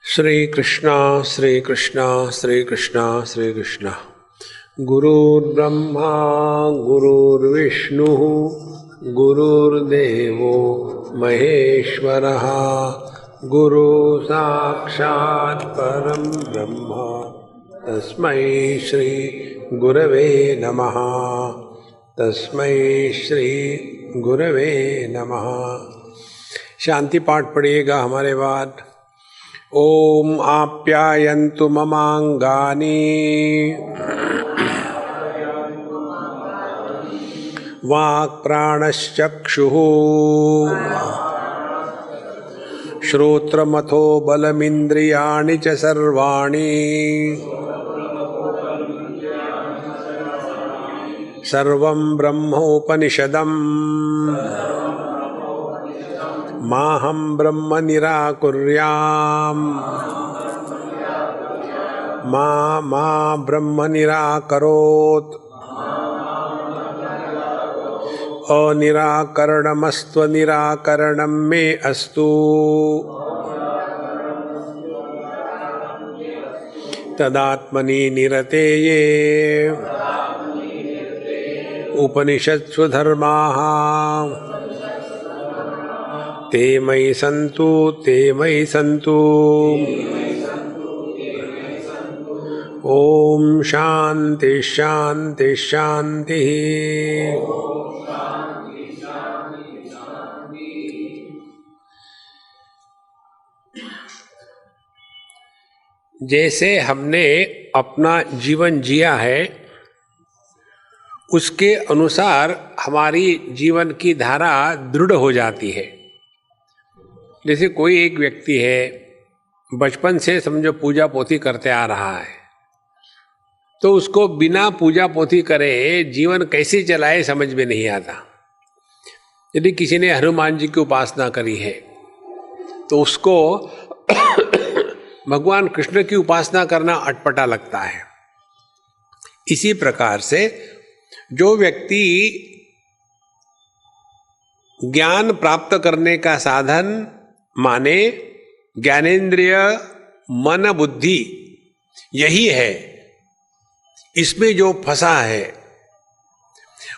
श्री कृष्णा श्री कृष्णा श्री कृष्णा श्री कृष्णा। गुरुर्ब्रह्मा गुरुर्विष्णु गुरुर्देवो महेश्वरः गुरु साक्षात् परं ब्रह्म तस्मै श्री गुरवे नमः। तस्मै श्री गुरवे नमः। शांति पाठ पढ़िएगा हमारे बाद। ओम आप्यायन्तु ममांगानि वाक् प्राणश्चक्षुः श्रोत्रमथो बलमिन्द्रियाणि च सर्वाणि सर्वं ब्रह्मोपनिषदम् माहं ब्रह्म निराकुर्याम् मा ब्रह्म निराकरोत् अनिराकरणमस्त्व निराकरणं मे अस्तु। तदात्मनि निरतेये उपनिषत्सु धर्माः ते मयि सन्तु ते मयि सन्तु। ओम शांति शांति शांति। जैसे हमने अपना जीवन जिया है उसके अनुसार हमारी जीवन की धारा दृढ़ हो जाती है। जैसे कोई एक व्यक्ति है, बचपन से समझो पूजा पोथी करते आ रहा है, तो उसको बिना पूजा पोथी करे जीवन कैसे चलाए समझ में नहीं आता। यदि किसी ने हनुमान जी की उपासना करी है तो उसको भगवान कृष्ण की उपासना करना अटपटा लगता है। इसी प्रकार से जो व्यक्ति ज्ञान प्राप्त करने का साधन माने ज्ञानेंद्रिय मन बुद्धि यही है, इसमें जो फंसा है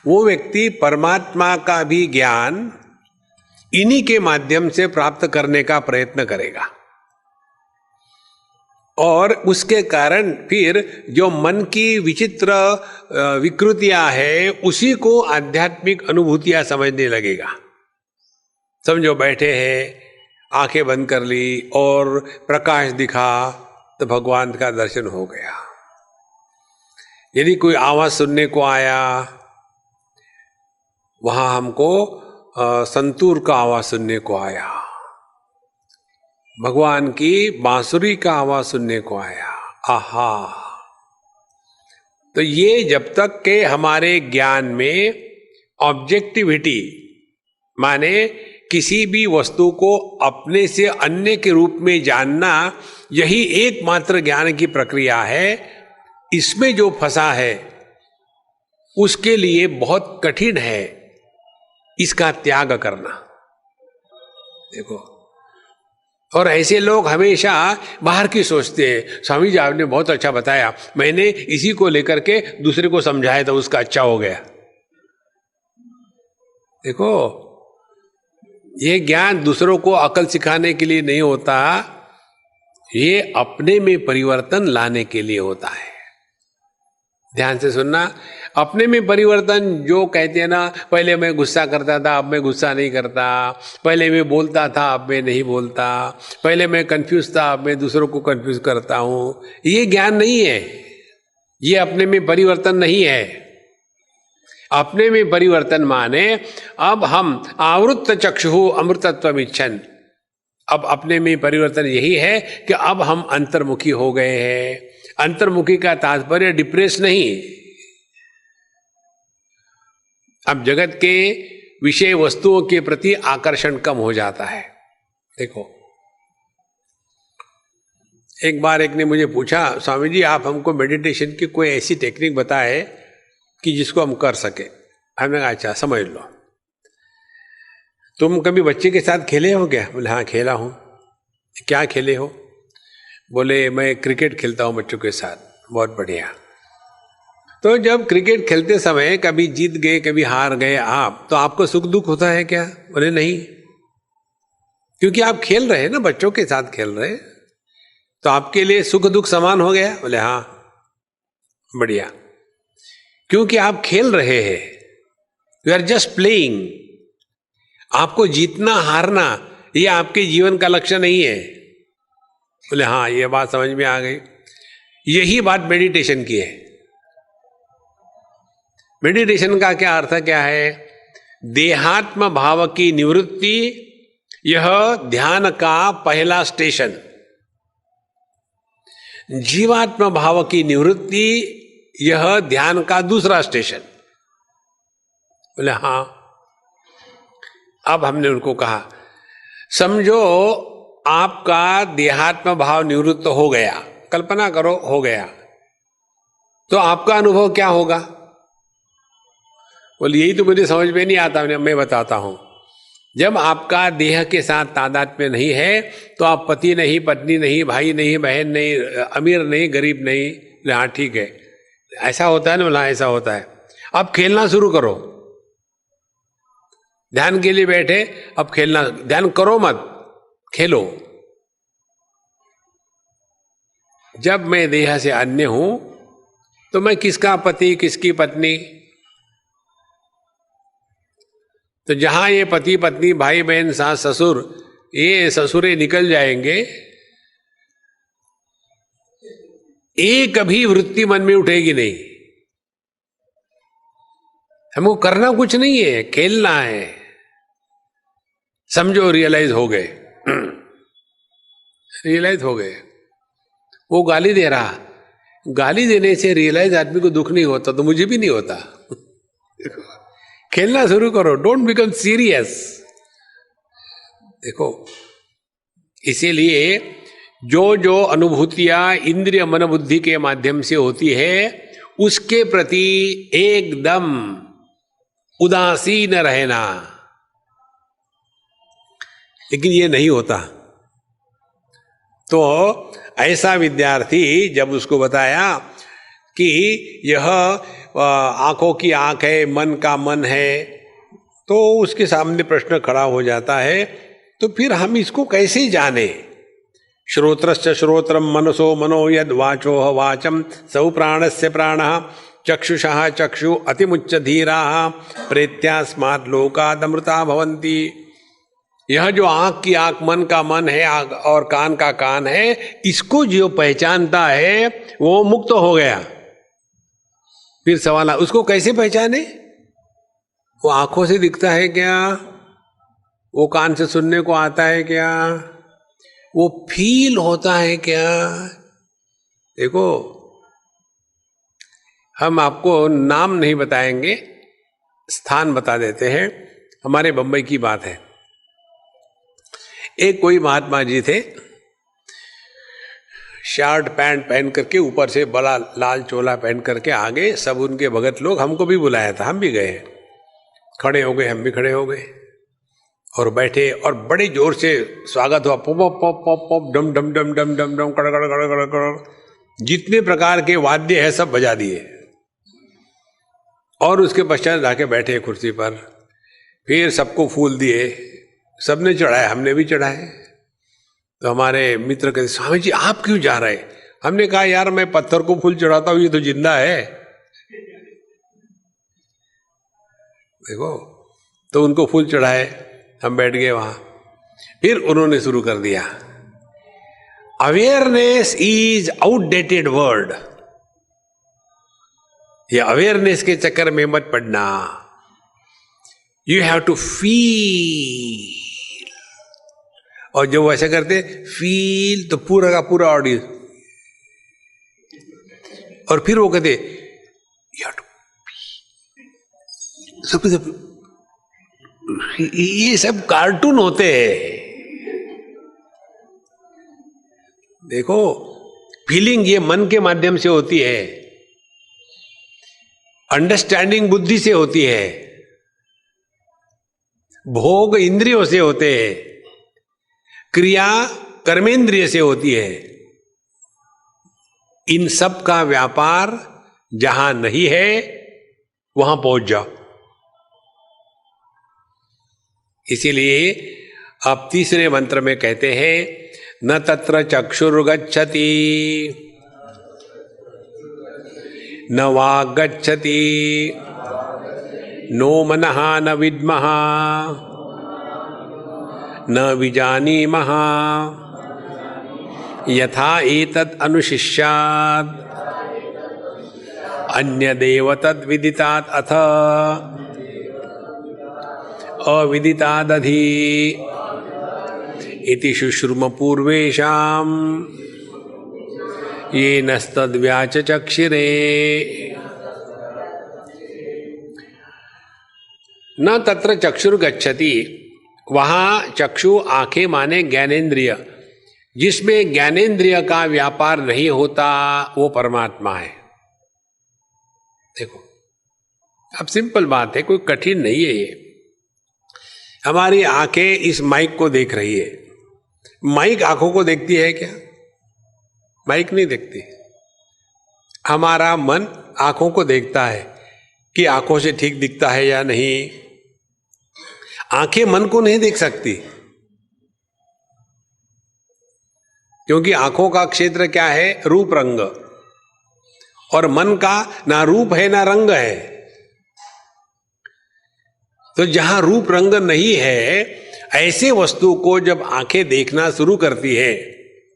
वो व्यक्ति परमात्मा का भी ज्ञान इन्हीं के माध्यम से प्राप्त करने का प्रयत्न करेगा। और उसके कारण फिर जो मन की विचित्र विकृतियां हैं उसी को आध्यात्मिक अनुभूतियां समझने लगेगा। समझो बैठे हैं, आंखें बंद कर ली और प्रकाश दिखा तो भगवान का दर्शन हो गया। यदि कोई आवाज सुनने को आया, वहां हमको संतूर का आवाज सुनने को आया, भगवान की बांसुरी का आवाज सुनने को आया, आहा। तो ये जब तक के हमारे ज्ञान में ऑब्जेक्टिविटी माने किसी भी वस्तु को अपने से अन्य के रूप में जानना यही एकमात्र ज्ञान की प्रक्रिया है, इसमें जो फंसा है उसके लिए बहुत कठिन है इसका त्याग करना। देखो, और ऐसे लोग हमेशा बाहर की सोचते हैं। स्वामी जी आपने बहुत अच्छा बताया, मैंने इसी को लेकर के दूसरे को समझाया तो उसका अच्छा हो गया। देखो, ये ज्ञान दूसरों को अकल सिखाने के लिए नहीं होता, ये अपने में परिवर्तन लाने के लिए होता है। ध्यान से सुनना। अपने में परिवर्तन जो कहते हैं ना, पहले मैं गुस्सा करता था अब मैं गुस्सा नहीं करता, पहले मैं बोलता था अब मैं नहीं बोलता, पहले मैं कंफ्यूज था अब मैं दूसरों को कंफ्यूज करता हूं, ये ज्ञान नहीं है, ये अपने में परिवर्तन नहीं है। अपने में परिवर्तन माने अब हम आवृत्त चक्षु अमृतत्वम इच्छन। अब अपने में परिवर्तन यही है कि अब हम अंतर्मुखी हो गए हैं। अंतर्मुखी का तात्पर्य डिप्रेस नहीं। अब जगत के विषय वस्तुओं के प्रति आकर्षण कम हो जाता है। देखो, एक बार एक ने मुझे पूछा, स्वामी जी आप हमको मेडिटेशन की कोई ऐसी टेक्निक बताए कि जिसको हम कर सके। हमने कहा अच्छा समझ लो, तुम कभी बच्चे के साथ खेले हो क्या? बोले हाँ खेला हूं। क्या खेले हो? बोले मैं क्रिकेट खेलता हूं बच्चों के साथ। बहुत बढ़िया। तो जब क्रिकेट खेलते समय कभी जीत गए कभी हार गए आप, तो आपको सुख दुख होता है क्या? बोले नहीं, क्योंकि आप खेल रहे हैं ना, बच्चों के साथ खेल रहे हैं, तो आपके लिए सुख दुख समान हो गया। बोले हाँ, बढ़िया, क्योंकि आप खेल रहे हैं, यू आर जस्ट प्लेइंग। आपको जीतना हारना ये आपके जीवन का लक्ष्य नहीं है। बोले हाँ, ये बात समझ में आ गई। यही बात मेडिटेशन की है। मेडिटेशन का क्या अर्थ क्या है? देहात्म भाव की निवृत्ति, यह ध्यान का पहला स्टेशन। जीवात्म भाव की निवृत्ति, यह ध्यान का दूसरा स्टेशन। बोले हाँ। अब हमने उनको कहा, समझो आपका देहात्म भाव निवृत्त हो गया, कल्पना करो हो गया, तो आपका अनुभव क्या होगा? बोले यही तो मुझे समझ में नहीं आता, मैं बताता हूं। जब आपका देह के साथ तादात्म्य नहीं है, तो आप पति नहीं, पत्नी नहीं, भाई नहीं, बहन नहीं, अमीर नहीं, गरीब नहीं। हाँ ठीक है, ऐसा होता है ना? बोला ऐसा होता है। अब खेलना शुरू करो। ध्यान के लिए बैठे, अब खेलना, ध्यान करो मत, खेलो। जब मैं देह से अन्य हूं, तो मैं किसका पति, किसकी पत्नी? तो जहां ये पति पत्नी, भाई बहन, सास ससुर, ये ससुरे निकल जाएंगे, एक भी वृत्ति मन में उठेगी नहीं। हमको करना कुछ नहीं है, खेलना है। समझो रियलाइज हो गए, रियलाइज हो गए। वो गाली दे रहा, गाली देने से रियलाइज आदमी को दुख नहीं होता, तो मुझे भी नहीं होता। खेलना शुरू करो, डोंट बिकम सीरियस। देखो, इसीलिए जो जो अनुभूतियां इंद्रिय मन बुद्धि के माध्यम से होती है, उसके प्रति एकदम उदासीन रहना। लेकिन ये नहीं होता। तो ऐसा विद्यार्थी जब उसको बताया कि यह आंखों की आंख है, मन का मन है, तो उसके सामने प्रश्न खड़ा हो जाता है, तो फिर हम इसको कैसे जाने? श्रोत्रश्च श्रोत्रम मनसो मनो यद वाचो वाचम सौ प्राणस्य प्राणः चक्षुषः चक्षु अतिमुच्च धीराः प्रेत्यास्मात् लोकादमृता भवन्ति। यह जो आंख की आंख, मन का मन है और कान का कान है, इसको जो पहचानता है वो मुक्त हो गया। फिर सवाल है, उसको कैसे पहचाने? वो आंखों से दिखता है क्या? वो कान से सुनने को आता है क्या? वो फील होता है क्या? देखो, हम आपको नाम नहीं बताएंगे, स्थान बता देते हैं। हमारे बंबई की बात है। एक कोई महात्मा जी थे, शर्ट पैंट पहन करके, ऊपर से बड़ा लाल चोला पहन करके आगे, सब उनके भगत लोग, हमको भी बुलाया था, हम भी गए, खड़े हो गए, हम भी खड़े हो गए और बैठे, और बड़े जोर से स्वागत हुआ। पॉप पॉप पॉप पॉप, डम डम डम डम डम डम, कड़ कड़ कड़ कड़ कड़, जितने प्रकार के वाद्य है सब बजा दिए, और उसके पश्चात जाके बैठे कुर्सी पर। फिर सबको फूल दिए, सबने चढ़ाए, हमने भी चढ़ाए। तो हमारे मित्र कहते, स्वामी जी आप क्यों जा रहे? हमने कहा यार मैं पत्थर को फूल चढ़ाता हूं, ये तो जिंदा है। देखो, तो उनको फूल चढ़ाए, हम बैठ गए वहां। फिर उन्होंने शुरू कर दिया, अवेयरनेस इज आउटडेटेड वर्ड। ये अवेयरनेस के चक्कर में मत पड़ना। You have to feel. और जब वो ऐसा करते फील, तो पूरा का पूरा ऑडियंस, और फिर वो कहते यू हैव टू सब ये सब कार्टून होते हैं। देखो, फीलिंग ये मन के माध्यम से होती है, अंडरस्टैंडिंग बुद्धि से होती है, भोग इंद्रियों से होते हैं, क्रिया कर्मेंद्रिय से होती है। इन सब का व्यापार जहां नहीं है वहां पहुंच जाओ। इसीलिए आप तीसरे मंत्र में कहते हैं न तत्र चक्षुर्गच्छति न वाग् गच्छति नो मनः न विद्मः न विजानीमः यथा एतत् अनुशिष्यात् अन्यदेव तद् विदितात् अथ अविदितादधि इति शुश्रुम पूर्वेषाम् येनस्तद्व्याचचक्षिरे। न तत्र चक्षुर्गच्छति, वहां चक्षु आंखें माने ज्ञानेन्द्रिय, जिसमें ज्ञानेन्द्रिय का व्यापार नहीं होता वो परमात्मा है। देखो अब सिंपल बात है, कोई कठिन नहीं है ये। हमारी आंखें इस माइक को देख रही है, माइक आंखों को देखती है क्या? माइक नहीं देखती। हमारा मन आंखों को देखता है कि आंखों से ठीक दिखता है या नहीं। आंखें मन को नहीं देख सकती, क्योंकि आंखों का क्षेत्र क्या है? रूप रंग। और मन का ना रूप है ना रंग है। तो जहां रूप रंग नहीं है, ऐसे वस्तु को जब आंखें देखना शुरू करती है,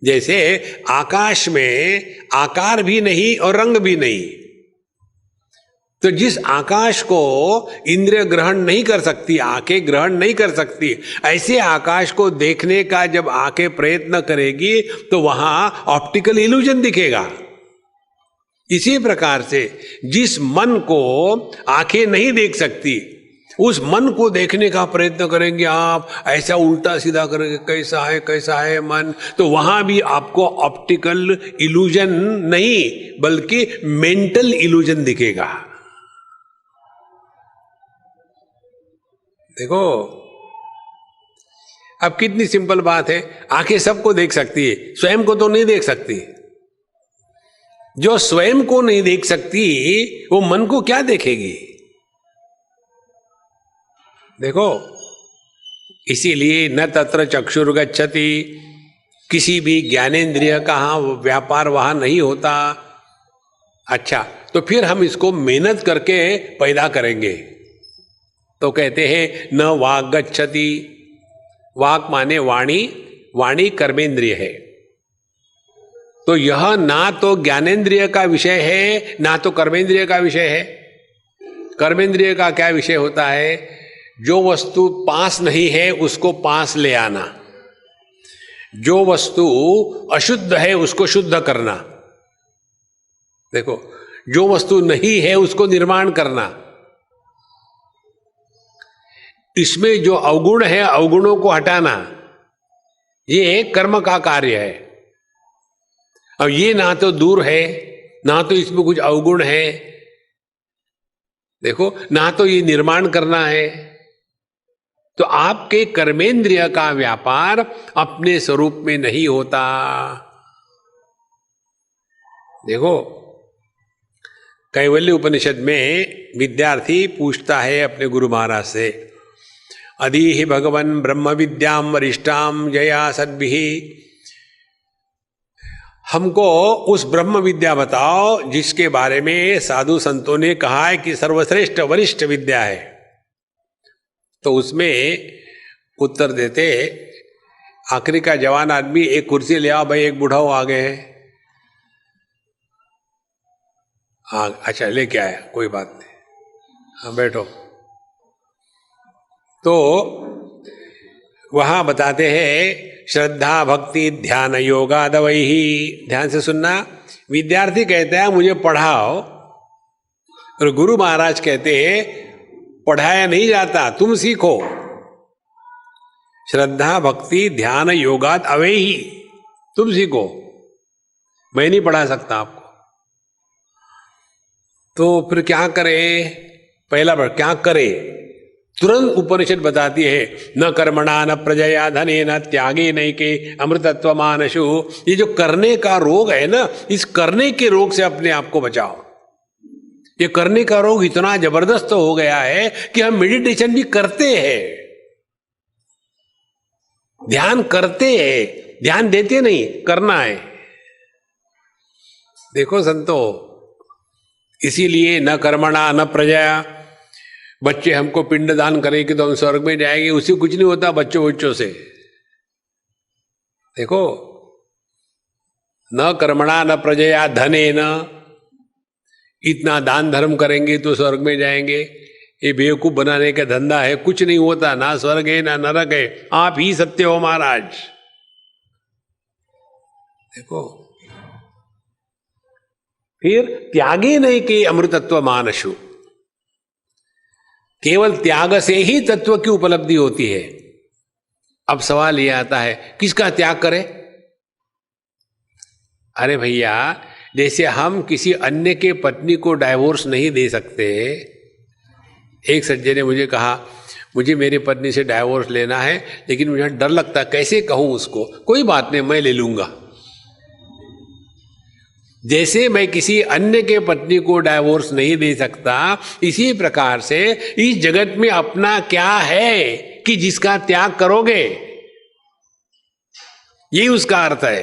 जैसे आकाश में आकार भी नहीं और रंग भी नहीं, तो जिस आकाश को इंद्रिय ग्रहण नहीं कर सकती, आंखें ग्रहण नहीं कर सकती, ऐसे आकाश को देखने का जब आंखें प्रयत्न करेगी तो वहां ऑप्टिकल इल्यूजन दिखेगा। इसी प्रकार से जिस मन को आंखें नहीं देख सकती, उस मन को देखने का प्रयत्न करेंगे आप, ऐसा उल्टा सीधा करेंगे, कैसा है मन, तो वहां भी आपको ऑप्टिकल इल्यूजन नहीं बल्कि मेंटल इल्यूजन दिखेगा। देखो अब कितनी सिंपल बात है। आंखें सबको देख सकती है, स्वयं को तो नहीं देख सकती। जो स्वयं को नहीं देख सकती वो मन को क्या देखेगी? देखो इसीलिए न तत्र चक्षुर्गच्छति, किसी भी ज्ञानेन्द्रिय का व्यापार वहां नहीं होता। अच्छा, तो फिर हम इसको मेहनत करके पैदा करेंगे। तो कहते हैं न वाग् गच्छति, वाक माने वाणी, वाणी कर्मेंद्रिय है। तो यह ना तो ज्ञानेन्द्रिय का विषय है ना तो कर्मेंद्रिय का विषय है। कर्मेंद्रिय का क्या विषय होता है? जो वस्तु पास नहीं है उसको पास ले आना, जो वस्तु अशुद्ध है उसको शुद्ध करना। देखो, जो वस्तु नहीं है उसको निर्माण करना। इसमें जो अवगुण है अवगुणों को हटाना, ये कर्म का कार्य है। अब ये ना तो दूर है ना तो इसमें कुछ अवगुण है, देखो, ना तो ये निर्माण करना है। तो आपके कर्मेंद्रिय का व्यापार अपने स्वरूप में नहीं होता। देखो कैवल्य उपनिषद में विद्यार्थी पूछता है अपने गुरु महाराज से, अधीहि भगवन् ब्रह्म विद्याम वरिष्ठाम जया सद्भिः, हमको उस ब्रह्म विद्या बताओ जिसके बारे में साधु संतों ने कहा है कि सर्वश्रेष्ठ वरिष्ठ विद्या है। तो उसमें उत्तर देते, आखिरी का जवान आदमी, एक कुर्सी ले आओ भाई, एक बूढ़ा आ गए हैं। हाँ अच्छा लेके आया, कोई बात नहीं, हाँ बैठो। तो वहां बताते हैं श्रद्धा भक्ति ध्यान योगादवैहि, ध्यान से सुनना। विद्यार्थी कहते हैं मुझे पढ़ाओ, और गुरु महाराज कहते हैं पढ़ाया नहीं जाता, तुम सीखो। श्रद्धा भक्ति ध्यान योगाद अवैहि, तुम सीखो, मैं नहीं पढ़ा सकता आपको। तो फिर क्या करे? पहला बार क्या करे? तुरंत उपनिषद बताती है, न कर्मणा न प्रजया धने न त्यागे नैके अमृतत्व मानशु। ये जो करने का रोग है ना, इस करने के रोग से अपने आप को बचाओ। ये करने का रोग इतना जबरदस्त हो गया है कि हम मेडिटेशन भी करते हैं, ध्यान करते हैं, ध्यान देते नहीं, करना है। देखो संतो, इसीलिए न कर्मणा न प्रजया। बच्चे हमको पिंडदान करेंगे तो हम स्वर्ग में जाएंगे, उसी कुछ नहीं होता बच्चों से। देखो, न कर्मणा न प्रजया धने न, इतना दान धर्म करेंगे तो स्वर्ग में जाएंगे। ये बेवकूफ बनाने का धंधा है, कुछ नहीं होता, ना स्वर्ग है ना नरक है, आप ही सत्य हो महाराज। देखो, फिर त्यागे नहीं कि अमृतत्व मानशु, केवल त्याग से ही तत्व की उपलब्धि होती है। अब सवाल यह आता है, किसका त्याग करें? अरे भैया, जैसे हम किसी अन्य के पत्नी को डाइवोर्स नहीं दे सकते। एक सज्जन ने मुझे कहा, मुझे मेरी पत्नी से डाइवोर्स लेना है, लेकिन मुझे डर लगता, कैसे कहूं उसको। कोई बात नहीं, मैं ले लूंगा। जैसे मैं किसी अन्य के पत्नी को डाइवोर्स नहीं दे सकता, इसी प्रकार से इस जगत में अपना क्या है कि जिसका त्याग करोगे? यही उसका अर्थ है।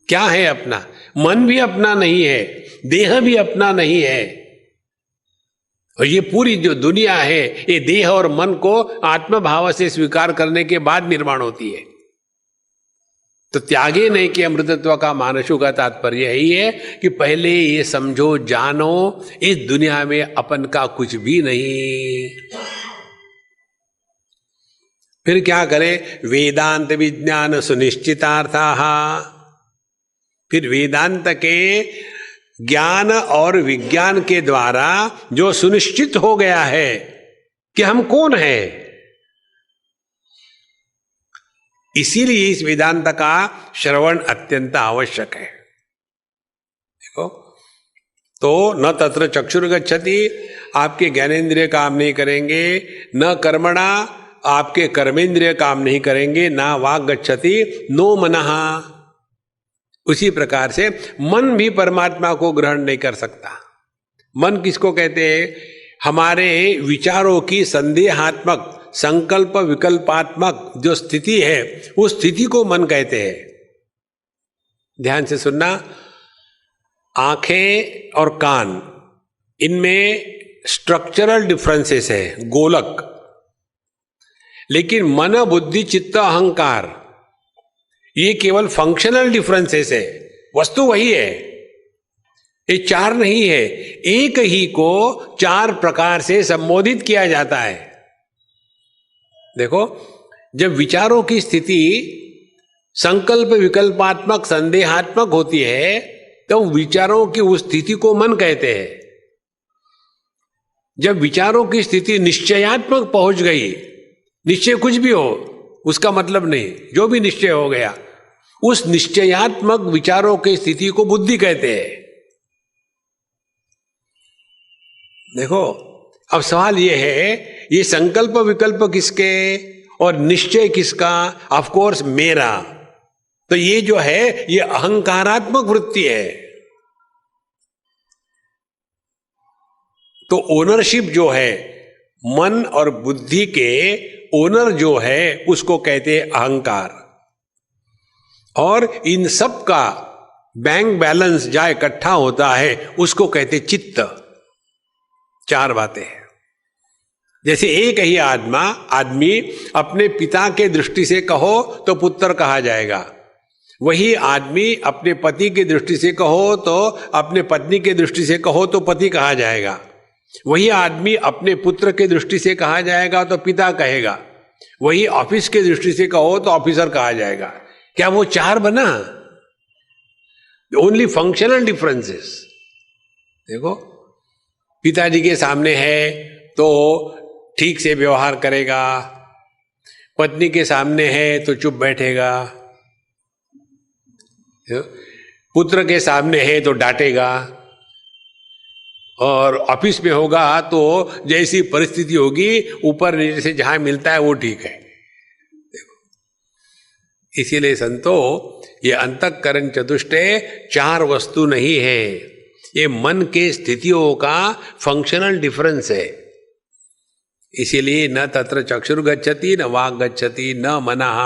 क्या है अपना? मन भी अपना नहीं है, देह भी अपना नहीं है। और ये पूरी जो दुनिया है, ये देह और मन को आत्मभाव से स्वीकार करने के बाद निर्माण होती है। तो त्यागे नहीं कि अमृतत्व का मानसु का तात्पर्य यही है कि पहले ये समझो, जानो, इस दुनिया में अपन का कुछ भी नहीं। फिर क्या करें? वेदांत विज्ञान सुनिश्चितार्थाः। फिर वेदांत के ज्ञान और विज्ञान के द्वारा जो सुनिश्चित हो गया है कि हम कौन हैं, इसीलिए इस वेदांत का श्रवण अत्यंत आवश्यक है। देखो, तो न तत्र चक्षुर्गच्छति, आपके ज्ञानेन्द्रिय काम नहीं करेंगे, न कर्मणा, आपके कर्मेंद्रिय काम नहीं करेंगे, ना वाग गच्छति नो मनः। उसी प्रकार से मन भी परमात्मा को ग्रहण नहीं कर सकता। मन किसको कहते हैं? हमारे विचारों की संदेहात्मक, संकल्प विकल्पात्मक जो स्थिति है, उस स्थिति को मन कहते हैं। ध्यान से सुनना, आंखें और कान, इनमें स्ट्रक्चरल डिफरेंसेस है, गोलक। लेकिन मन, बुद्धि, चित्त, अहंकार, ये केवल फंक्शनल डिफरेंसेस है, वस्तु वही है। ये चार नहीं है, एक ही को चार प्रकार से संबोधित किया जाता है। देखो, जब विचारों की स्थिति संकल्प विकल्पात्मक, संदेहात्मक होती है, तो विचारों की उस स्थिति को मन कहते हैं। जब विचारों की स्थिति निश्चयात्मक पहुंच गई, निश्चय कुछ भी हो उसका मतलब नहीं, जो भी निश्चय हो गया, उस निश्चयात्मक विचारों की स्थिति को बुद्धि कहते हैं। देखो, अब सवाल यह है, ये संकल्प विकल्प किसके और निश्चय किसका? ऑफ कोर्स मेरा। तो ये जो है, ये अहंकारात्मक वृत्ति है। तो ओनरशिप जो है, मन और बुद्धि के ओनर जो है, उसको कहते हैं अहंकार। और इन सब का बैंक बैलेंस जहां इकट्ठा होता है, उसको कहते चित्त। चार बातें हैं। जैसे एक ही आदमी अपने पिता के दृष्टि से कहो तो पुत्र कहा जाएगा, वही आदमी अपने पति की दृष्टि से कहो तो, अपने पत्नी की दृष्टि से कहो तो पति कहा जाएगा। वही आदमी अपने पुत्र के दृष्टि से कहा जाएगा तो पिता कहेगा। वही ऑफिस के दृष्टि से कहो तो ऑफिसर कहा जाएगा। क्या वो चार बना? Only functional differences. देखो, पिताजी के सामने है तो ठीक से व्यवहार करेगा, पत्नी के सामने है तो चुप बैठेगा, पुत्र के सामने है तो डांटेगा, और ऑफिस में होगा तो जैसी परिस्थिति होगी ऊपर नीचे से जहां मिलता है वो ठीक है। इसीलिए संतो, ये अंतःकरण चतुष्टय 4 वस्तु नहीं है, ये मन के स्थितियों का फंक्शनल डिफरेंस है। इसीलिए न तत्र चक्षुर गच्छति न वाक् गच्छति न मनः,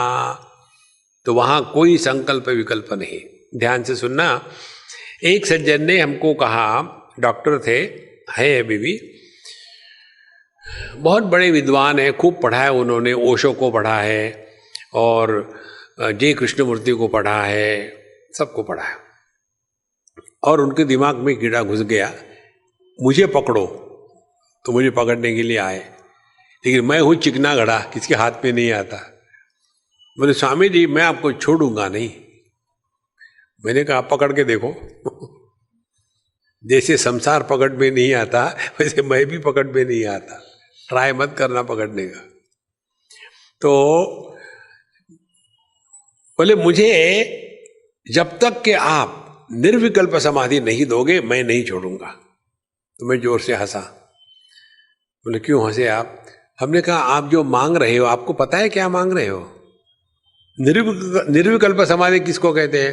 तो वहां कोई संकल्प विकल्प नहीं। ध्यान से सुनना। एक सज्जन ने हमको कहा, डॉक्टर थे, है अभी भी, बहुत बड़े विद्वान है, खूब पढ़ा है उन्होंने, ओशो को पढ़ा है और जे कृष्णमूर्ति को पढ़ा है, सबको पढ़ा है, और उनके दिमाग में कीड़ा घुस गया, मुझे पकड़ो, तो मुझे पकड़ने के लिए आए, लेकिन मैं हूं चिकना घड़ा, किसके हाथ में नहीं आता। बोले स्वामी जी मैं आपको छोड़ूंगा नहीं। मैंने कहा पकड़ के देखो। जैसे संसार पकड़ में नहीं आता वैसे मैं भी पकड़ में नहीं आता, ट्राई मत करना पकड़ने का। तो बोले मुझे जब तक कि आप निर्विकल्प समाधि नहीं दोगे मैं नहीं छोड़ूंगा। तो मैं जोर से हंसा। बोले क्यों हंसे आप? हमने कहा आप जो मांग रहे हो आपको पता है क्या मांग रहे हो? निर्विकल्प समाधि किसको कहते हैं?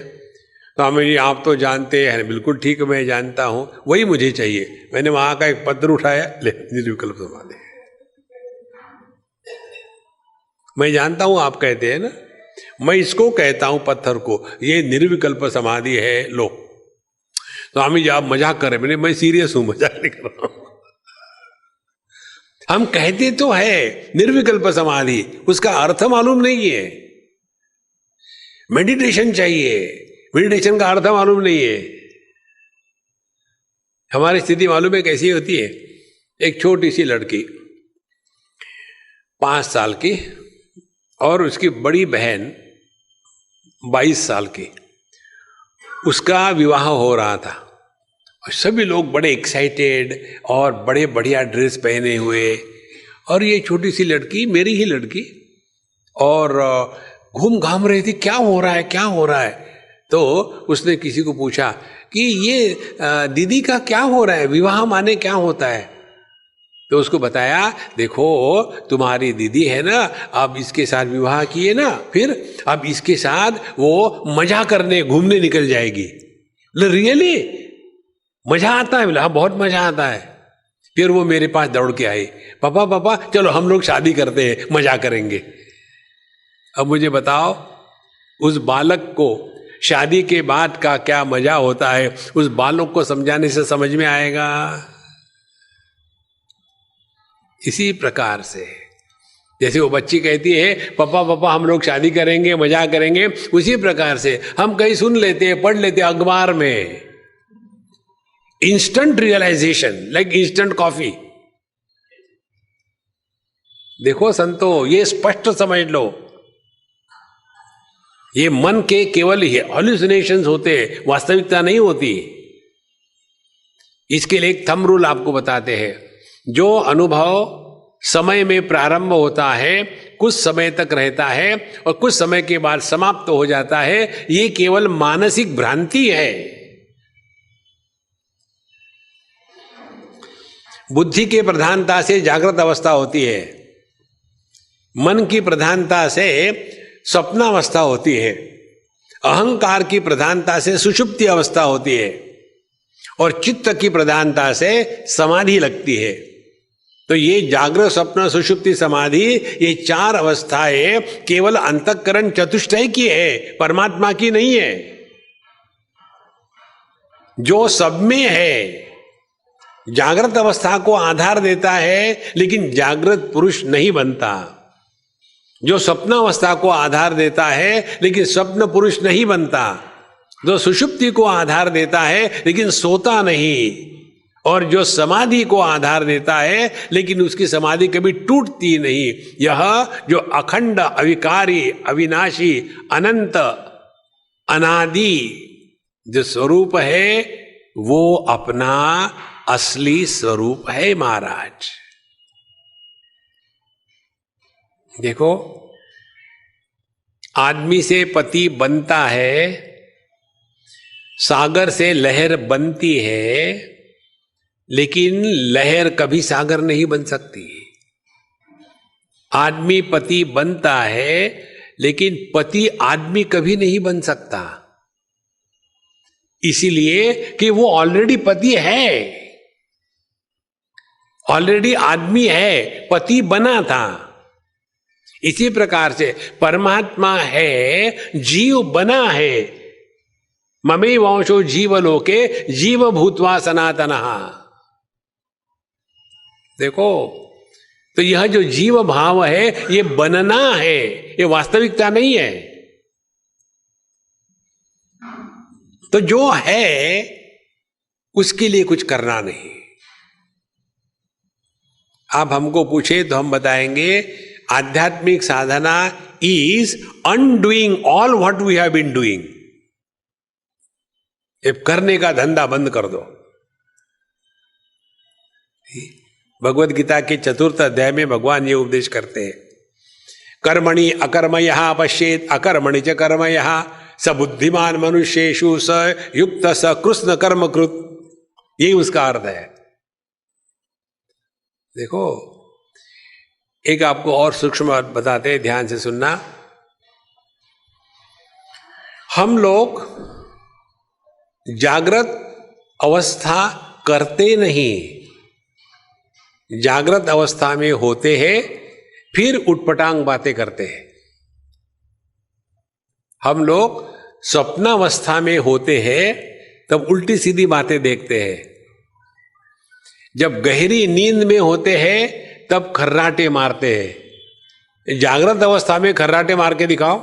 तो हमें जी आप तो जानते हैं। बिल्कुल ठीक, मैं जानता हूं, वही मुझे चाहिए। मैंने वहां का एक पत्र उठाया, ले निर्विकल्प समाधि। मैं जानता हूं आप कहते हैं ना, मैं इसको कहता हूं पत्थर को, ये निर्विकल्प समाधि है, लो। तो हमें जी आप मजाक कर रहे हैं। मैं सीरियस हूं, मजाक नहीं कर रहा हूं। हम कहते तो है निर्विकल्प समाधि, उसका अर्थ मालूम नहीं है। मेडिटेशन चाहिए, मेडिटेशन का अर्थ मालूम नहीं है। हमारी स्थिति मालूम है कैसी होती है? एक छोटी सी लड़की 5 साल की और उसकी बड़ी बहन 22 साल की, उसका विवाह हो रहा था और सभी लोग बड़े एक्साइटेड और बड़े बढ़िया ड्रेस पहने हुए, और ये छोटी सी लड़की, मेरी ही लड़की, और घूम घाम रही थी, क्या हो रहा है क्या हो रहा है। तो उसने किसी को पूछा कि ये दीदी का क्या हो रहा है, विवाह माने क्या होता है? तो उसको बताया, देखो तुम्हारी दीदी है ना, अब इसके साथ विवाह किए ना, फिर अब इसके साथ वो मजा करने घूमने निकल जाएगी। रियली मजा आता है? बोला बहुत मजा आता है। फिर वो मेरे पास दौड़ के आई, पापा पापा चलो हम लोग शादी करते हैं, मजा करेंगे। अब मुझे बताओ उस बालक को शादी के बाद का क्या मजा होता है, उस बालक को समझाने से समझ में आएगा? इसी प्रकार से जैसे वो बच्ची कहती है पापा पापा हम लोग शादी करेंगे, मजा करेंगे, उसी प्रकार से हम कहीं सुन लेते हैं, पढ़ लेते हैं अखबार में, instant realisation, like instant coffee. देखो संतो, ये स्पष्ट समझ लो, ये मन के केवल हॉल्यूसिनेशंस होते हैं, वास्तविकता नहीं होती। इसके लिए एक थंब रूल आपको बताते हैं। जो अनुभव समय में प्रारंभ होता है, कुछ समय तक रहता है और कुछ समय के बाद समाप्त हो जाता है, ये केवल मानसिक भ्रांति है। बुद्धि की प्रधानता से जागृत अवस्था होती है, मन की प्रधानता से स्वप्नावस्था होती है, अहंकार की प्रधानता से सुषुप्ति अवस्था होती है, और चित्त की प्रधानता से समाधि लगती है। तो ये जागृत स्वप्न सुषुप्ति समाधि, ये 4 अवस्थाएं केवल अंतःकरण चतुष्टय की है, परमात्मा की नहीं है। जो सब में है, जागृत अवस्था को आधार देता है लेकिन जागृत पुरुष नहीं बनता। जो स्वप्नावस्था को आधार देता है लेकिन स्वप्न पुरुष नहीं बनता। जो सुषुप्ति को आधार देता है लेकिन सोता नहीं, और जो समाधि को आधार देता है लेकिन उसकी समाधि कभी टूटती नहीं। यह जो अखंड अविकारी अविनाशी अनंत अनादि जो स्वरूप है, वो अपना असली स्वरूप है महाराज। देखो, आदमी से पति बनता है, सागर से लहर बनती है, लेकिन लहर कभी सागर नहीं बन सकती। आदमी पति बनता है, लेकिन पति आदमी कभी नहीं बन सकता, इसीलिए कि वो ऑलरेडी पति है, ऑलरेडी आदमी है, पति बना था। इसी प्रकार से परमात्मा है, जीव बना है। ममे वंशो जीवलोके जीव भूतवा सनातनः। देखो, तो यह जो जीव भाव है ये बनना है, ये वास्तविकता नहीं है। तो जो है उसके लिए कुछ करना नहीं। आप हमको पूछे तो हम बताएंगे, आध्यात्मिक साधना is undoing all what we have been doing. ये करने का धंधा बंद कर दो। भगवद गीता के 4th अध्याय में भगवान ये उपदेश करते हैं, कर्मणि अकर्मयः पश्येत अकर्मणि च कर्मयः स बुद्धिमान मनुष्येषु स युक्त स कृष्ण कर्मकृत। यही उसका अर्थ है। देखो, एक आपको और सूक्ष्म बात बताते हैं, ध्यान से सुनना। हम लोग जागृत अवस्था करते नहीं, जागृत अवस्था में होते हैं, फिर उटपटांग बातें करते हैं। हम लोग स्वप्नावस्था में होते हैं, तब उल्टी सीधी बातें देखते हैं। जब गहरी नींद में होते हैं तब खर्राटे मारते हैं। जागृत अवस्था में खर्राटे मार के दिखाओ।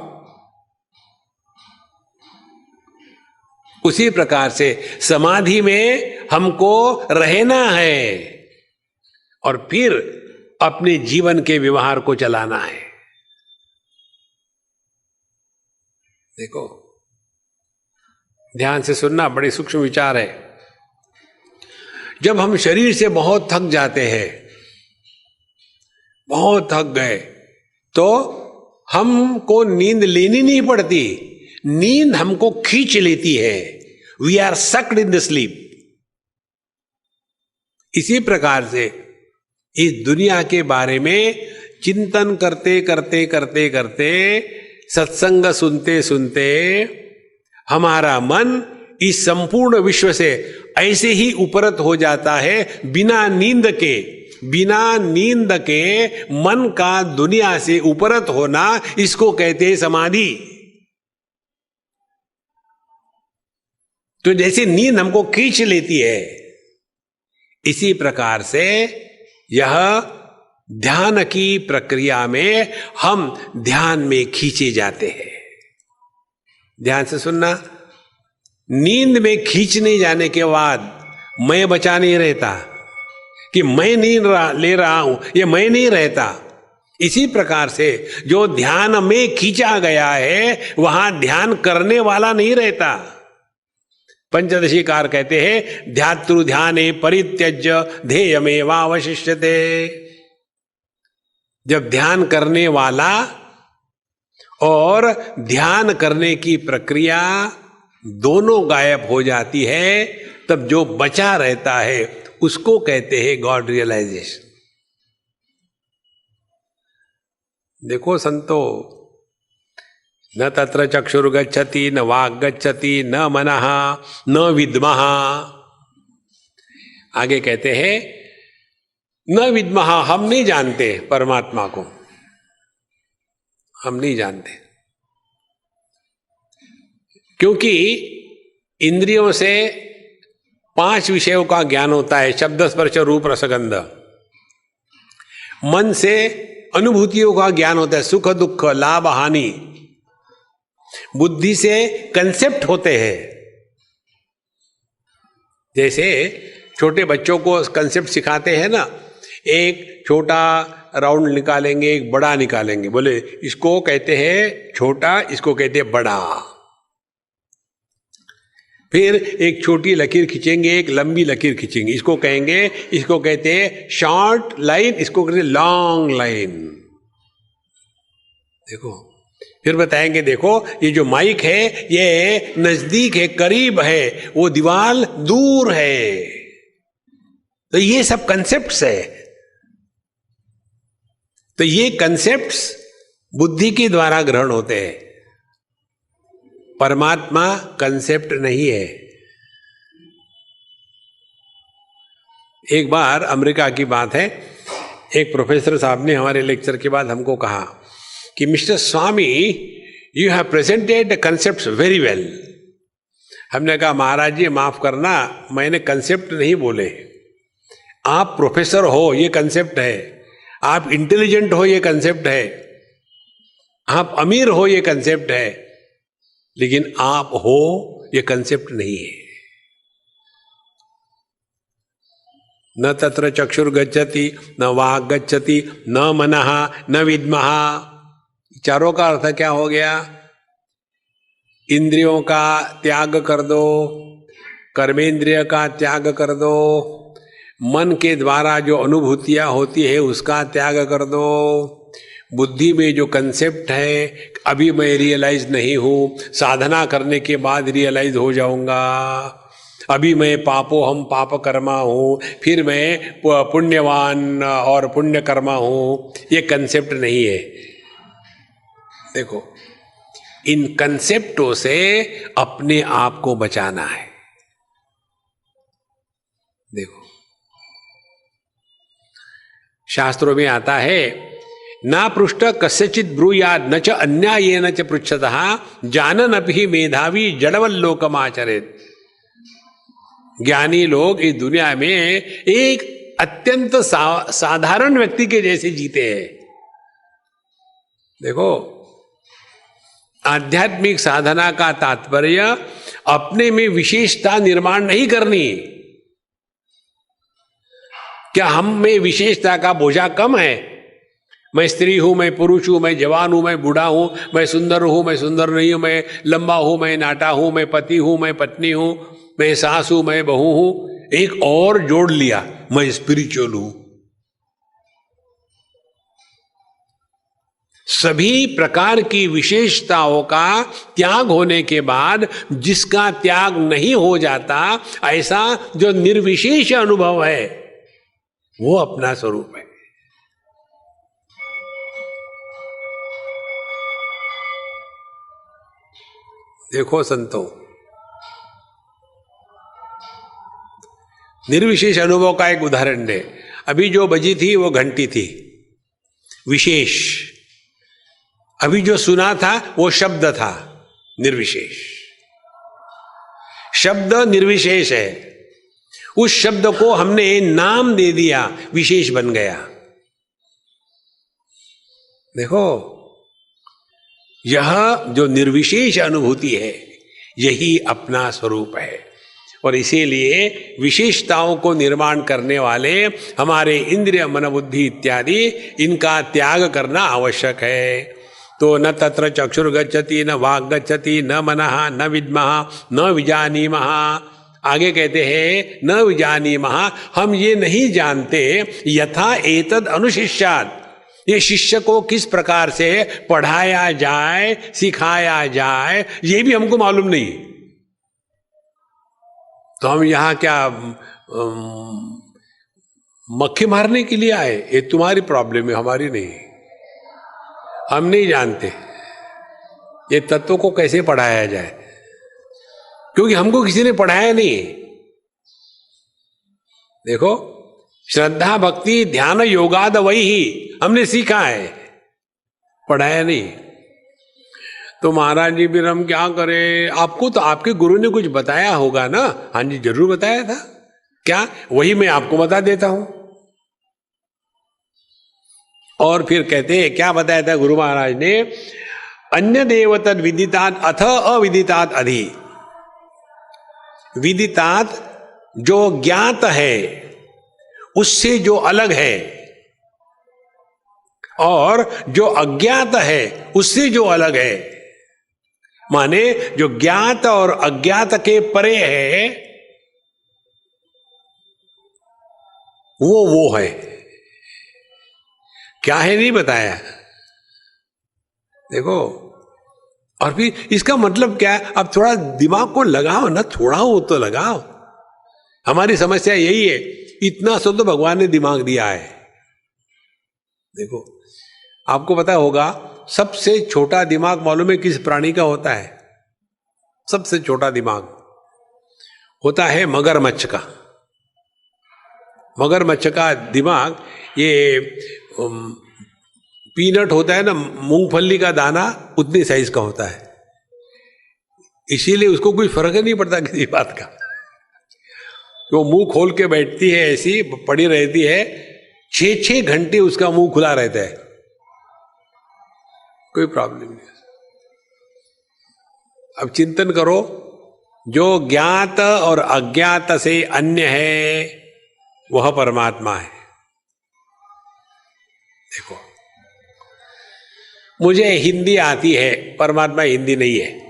उसी प्रकार से समाधि में हमको रहना है और फिर अपने जीवन के व्यवहार को चलाना है। देखो, ध्यान से सुनना, बड़े सूक्ष्म विचार है। जब हम शरीर से बहुत थक जाते हैं, बहुत थक गए, तो हमको नींद लेनी नहीं पड़ती, नींद हमको खींच लेती है। We are sucked in the sleep. इसी प्रकार से इस दुनिया के बारे में चिंतन करते करते करते करते, सत्संग सुनते सुनते हमारा मन इस संपूर्ण विश्व से ऐसे ही उपरत हो जाता है, बिना नींद के। बिना नींद के मन का दुनिया से उपरत होना, इसको कहते हैं समाधि। तो जैसे नींद हमको खींच लेती है, इसी प्रकार से यह ध्यान की प्रक्रिया में हम ध्यान में खींचे जाते हैं। ध्यान से सुनना, नींद में खींचने जाने के बाद मैं बचा नहीं रहता कि मैं नींद ले रहा हूं, ये मैं नहीं रहता। इसी प्रकार से जो ध्यान में खींचा गया है, वहां ध्यान करने वाला नहीं रहता। पंचदशीकार कहते हैं, ध्यातृ ध्याने परित्यज्य ध्येयमेवावशिष्यते। जब ध्यान करने वाला और ध्यान करने की प्रक्रिया दोनों गायब हो जाती है, तब जो बचा रहता है उसको कहते हैं गॉड रियलाइजेशन। देखो संतो, न तत्र चक्षुर्गच्छति न वाक् गच्छति न मनः न विद्मः। आगे कहते हैं न विद्मः, हम नहीं जानते परमात्मा को, हम नहीं जानते, क्योंकि इंद्रियों से 5 विषयों का ज्ञान होता है, शब्द स्पर्श रूप रसगंध। मन से अनुभूतियों का ज्ञान होता है, सुख दुख लाभ हानि। बुद्धि से कंसेप्ट होते हैं। जैसे छोटे बच्चों को कंसेप्ट सिखाते हैं ना, एक छोटा राउंड निकालेंगे, एक बड़ा निकालेंगे, बोले इसको कहते हैं छोटा, इसको कहते हैं बड़ा। फिर एक छोटी लकीर खींचेंगे, एक लंबी लकीर खींचेंगे, इसको कहेंगे, इसको कहते हैं शॉर्ट लाइन, इसको कहते हैं लॉन्ग लाइन। देखो, फिर बताएंगे, देखो ये जो माइक है ये नजदीक है, करीब है, वो दीवार दूर है। तो ये सब कंसेप्ट्स है। तो ये कंसेप्ट्स बुद्धि के द्वारा ग्रहण होते हैं। परमात्मा कंसेप्ट नहीं है। एक बार अमेरिका की बात है, एक प्रोफेसर साहब ने हमारे लेक्चर के बाद हमको कहा कि mister Swami, you have presented the concepts very well. हमने कहा महाराज जी माफ करना, मैंने कंसेप्ट नहीं बोले। आप प्रोफेसर हो ये कंसेप्ट है, आप इंटेलिजेंट हो ये कंसेप्ट है, आप अमीर हो ये कंसेप्ट है, लेकिन आप हो ये कंसेप्ट नहीं है। न तत्र चक्षुर गच्छति न वाक् गच्छति न मनः न विद्मः। चारों का अर्थ क्या हो गया? इंद्रियों का त्याग कर दो, कर्मेंद्रिय का त्याग कर दो, मन के द्वारा जो अनुभूतियां होती है उसका त्याग कर दो, बुद्धि में जो कंसेप्ट है अभी मैं रियलाइज नहीं हूं, साधना करने के बाद रियलाइज हो जाऊंगा, अभी मैं पापो हम पाप कर्मा हूं, फिर मैं पुण्यवान और पुण्य कर्मा हूं, ये कंसेप्ट नहीं है। देखो, इन कंसेप्टों से अपने आप को बचाना है। देखो, शास्त्रों में आता है, ना पृष्ठ कस्यचित ब्रूयाद न च अन्यायेन च पृच्छतः जानन अपि मेधावी जड़वल्लोकमाचरेत्। ज्ञानी लोग इस दुनिया में एक अत्यंत साधारण व्यक्ति के जैसे जीते हैं। देखो, आध्यात्मिक साधना का तात्पर्य अपने में विशेषता निर्माण नहीं करनी। क्या हम में विशेषता का बोझा कम है? मैं स्त्री हूं, मैं पुरुष हूं, मैं जवान हूं, मैं बूढ़ा हूं, मैं सुंदर हूं, मैं सुंदर नहीं हूं, मैं लंबा हूं, मैं नाटा हूं, मैं पति हूं, मैं पत्नी हूं, मैं सास हूं, मैं बहू हूं। एक और जोड़ लिया, मैं स्पिरिचुअल हूं। सभी प्रकार की विशेषताओं का त्याग होने के बाद जिसका त्याग नहीं हो जाता, ऐसा जो निर्विशेष अनुभव है, वो अपना स्वरूप है। देखो संतो, निर्विशेष अनुभव का एक उदाहरण दे। अभी जो बजी थी वो घंटी थी, विशेष। अभी जो सुना था वो शब्द था, निर्विशेष। शब्द निर्विशेष है, उस शब्द को हमने नाम दे दिया, विशेष बन गया। देखो, यह जो निर्विशेष अनुभूति है, यही अपना स्वरूप है। और इसीलिए विशेषताओं को निर्माण करने वाले हमारे इंद्रिय मन बुद्धि इत्यादि, इनका त्याग करना आवश्यक है। तो न तत्र चक्षुर गच्छति न वाक् गच्छति न मनः न विद्मः न विजानीमः। आगे कहते हैं न विजानीमः, हम ये नहीं जानते यथा एतद् अनुशिष्यात्, ये शिष्य को किस प्रकार से पढ़ाया जाए, सिखाया जाए, ये भी हमको मालूम नहीं। तो हम यहां क्या मक्खी मारने के लिए आए? ये तुम्हारी प्रॉब्लम है, हमारी नहीं। हम नहीं जानते ये तत्वों को कैसे पढ़ाया जाए, क्योंकि हमको किसी ने पढ़ाया नहीं। देखो, श्रद्धा भक्ति ध्यान योगाद वही ही हमने सीखा है, पढ़ाया नहीं। तो महाराज जी फिर हम क्या करें? आपको तो आपके गुरु ने कुछ बताया होगा ना? हाँ जी, जरूर बताया था। क्या? वही मैं आपको बता देता हूं। और फिर कहते हैं क्या बताया था गुरु महाराज ने? अन्य देव तद विदितात् अथ अविदितात् अधि। विदितात् जो ज्ञात है उससे जो अलग है, और जो अज्ञात है उससे जो अलग है। माने जो ज्ञात और अज्ञात के परे है, वो है। क्या है नहीं बताया। देखो, और फिर इसका मतलब क्या है? अब थोड़ा दिमाग को लगाओ ना, थोड़ा हो तो लगाओ। हमारी समस्या यही है इतना सा तो भगवान ने दिमाग दिया है। देखो, आपको पता होगा सबसे छोटा दिमाग मालूम है किस प्राणी का होता है? सबसे छोटा दिमाग होता है मगरमच्छ का। मगरमच्छ का दिमाग ये पीनट होता है ना, मूंगफली का दाना, उतनी साइज का होता है। इसीलिए उसको कोई फर्क ही नहीं पड़ता किसी बात का। वो मुंह खोल के बैठती है, ऐसी पड़ी रहती है, 6-6 घंटे उसका मुंह खुला रहता है, कोई प्रॉब्लम नहीं। अब चिंतन करो, जो ज्ञात और अज्ञात से अन्य है वह परमात्मा है। देखो, मुझे हिंदी आती है, परमात्मा हिंदी नहीं है।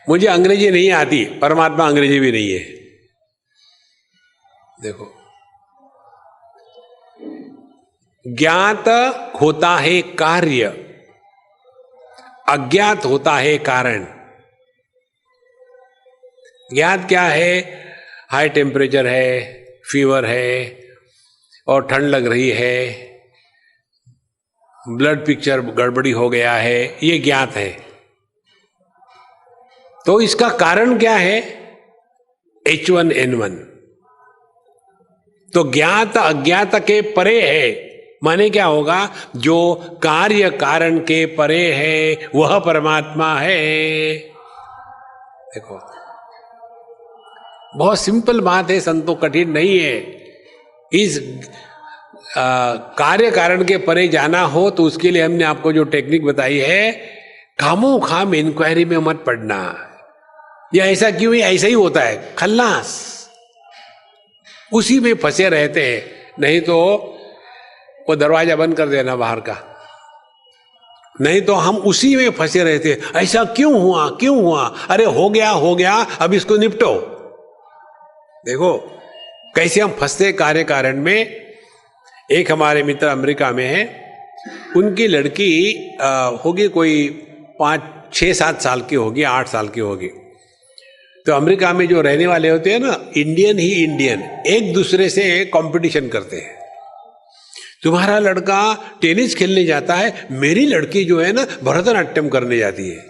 मुझे अंग्रेजी नहीं आती, परमात्मा अंग्रेजी भी नहीं है। देखो, ज्ञात होता है कार्य, अज्ञात होता है कारण। ज्ञात क्या है? हाई टेम्परेचर है, फीवर है और ठंड लग रही है, ब्लड पिक्चर गड़बड़ी हो गया है, ये ज्ञात है। तो इसका कारण क्या है? H1N1। तो ज्ञात अज्ञात के परे है, माने क्या होगा? जो कार्य कारण के परे है वह परमात्मा है। देखो, बहुत सिंपल बात है, संतो, कठिन नहीं है। इस कार्य कारण के परे जाना हो तो उसके लिए हमने आपको जो टेक्निक बताई है, खामो खाम इंक्वायरी में मत पड़ना, या ऐसा क्यों है, ऐसा ही होता है, खल्लास, उसी में फंसे रहते हैं। नहीं तो वो दरवाजा बंद कर देना बाहर का, नहीं तो हम उसी में फंसे रहते हैं। ऐसा क्यों हुआ, क्यों हुआ? अरे हो गया, अब इसको निपटो। देखो कैसे हम फंसते कार्य कारण में। एक हमारे मित्र अमेरिका में है, उनकी लड़की होगी कोई 5-6-7 साल की होगी, 8 साल की होगी। तो अमेरिका में जो रहने वाले होते हैं ना, इंडियन ही इंडियन, एक दूसरे से कंपटीशन करते हैं। तुम्हारा लड़का टेनिस खेलने जाता है, मेरी लड़की जो है ना भरतनाट्यम करने जाती है।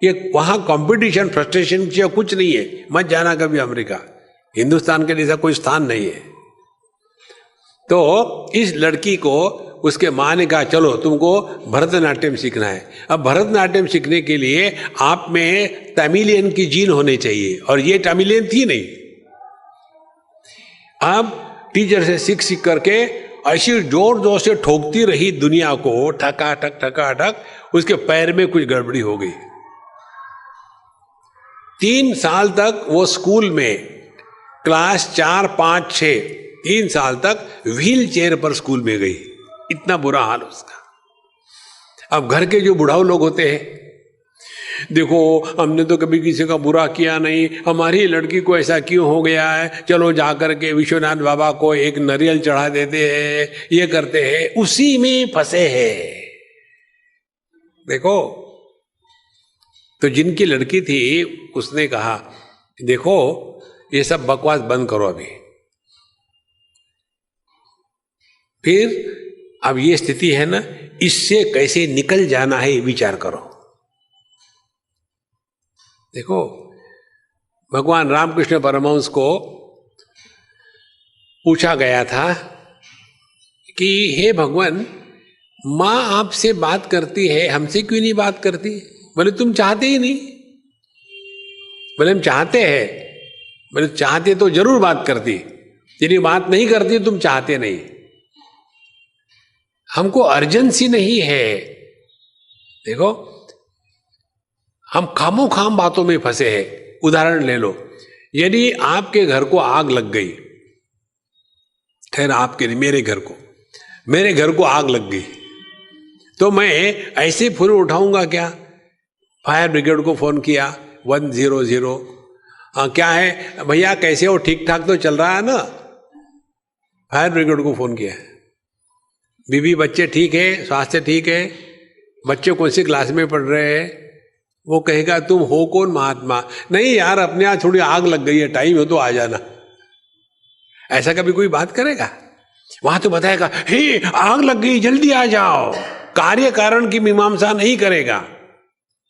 ये वहां कंपटीशन, फ्रस्ट्रेशन या कुछ नहीं है। मत जाना कभी अमेरिका, हिंदुस्तान के जैसा कोई स्थान नहीं है। तो इस लड़की को उसके माँ ने कहा, चलो तुमको भरतनाट्यम सीखना है। अब भरतनाट्यम सीखने के लिए आप में तमिलियन की जीन होनी चाहिए, और ये तमिलियन थी नहीं। अब टीचर से सीख करके ऐसी जोर जोर से ठोकती रही दुनिया को, ठका ठक, उसके पैर में कुछ गड़बड़ी हो गई। 3 साल तक वो स्कूल में क्लास 4, 5, 6, 3 साल तक व्हील चेयर पर स्कूल में गई। इतना बुरा हाल उसका। अब घर के जो बुढ़ाऊ लोग होते हैं, देखो हमने तो कभी किसी का बुरा किया नहीं, हमारी लड़की को ऐसा क्यों हो गया है, चलो जाकर के विश्वनाथ बाबा को एक नारियल चढ़ा देते हैं, ये करते हैं, उसी में फंसे हैं। देखो, तो जिनकी लड़की थी उसने कहा, देखो ये सब बकवास बंद करो अभी। फिर अब ये स्थिति है ना, इससे कैसे निकल जाना है विचार करो। देखो, भगवान रामकृष्ण परमहंस को पूछा गया था कि हे भगवान, माँ आपसे बात करती है, हमसे क्यों नहीं बात करती? बोले तुम चाहते ही नहीं। बोले हम चाहते हैं। बोले चाहते तो जरूर बात करती, यदि बात नहीं करती तुम चाहते नहीं। हमको अर्जेंसी नहीं है। देखो, हम खामो खाम बातों में फंसे हैं। उदाहरण ले लो, यदि आपके घर को आग लग गई, खैर आपके नहीं, मेरे घर को आग लग गई, तो मैं ऐसे फूल उठाऊंगा क्या? फायर ब्रिगेड को फोन किया, 100, हाँ क्या है भैया, कैसे हो, ठीक ठाक तो चल रहा है ना? फायर ब्रिगेड को फोन किया, बीवी बच्चे ठीक है, स्वास्थ्य ठीक है, बच्चे कौन सी क्लास में पढ़ रहे हैं? वो कहेगा तुम हो कौन महात्मा? नहीं यार, अपने यहाँ थोड़ी आग लग गई है, टाइम हो तो आ जाना। ऐसा कभी कोई बात करेगा? वहां तो बताएगा, हे आग लग गई जल्दी आ जाओ। कार्य कारण की मीमांसा नहीं करेगा।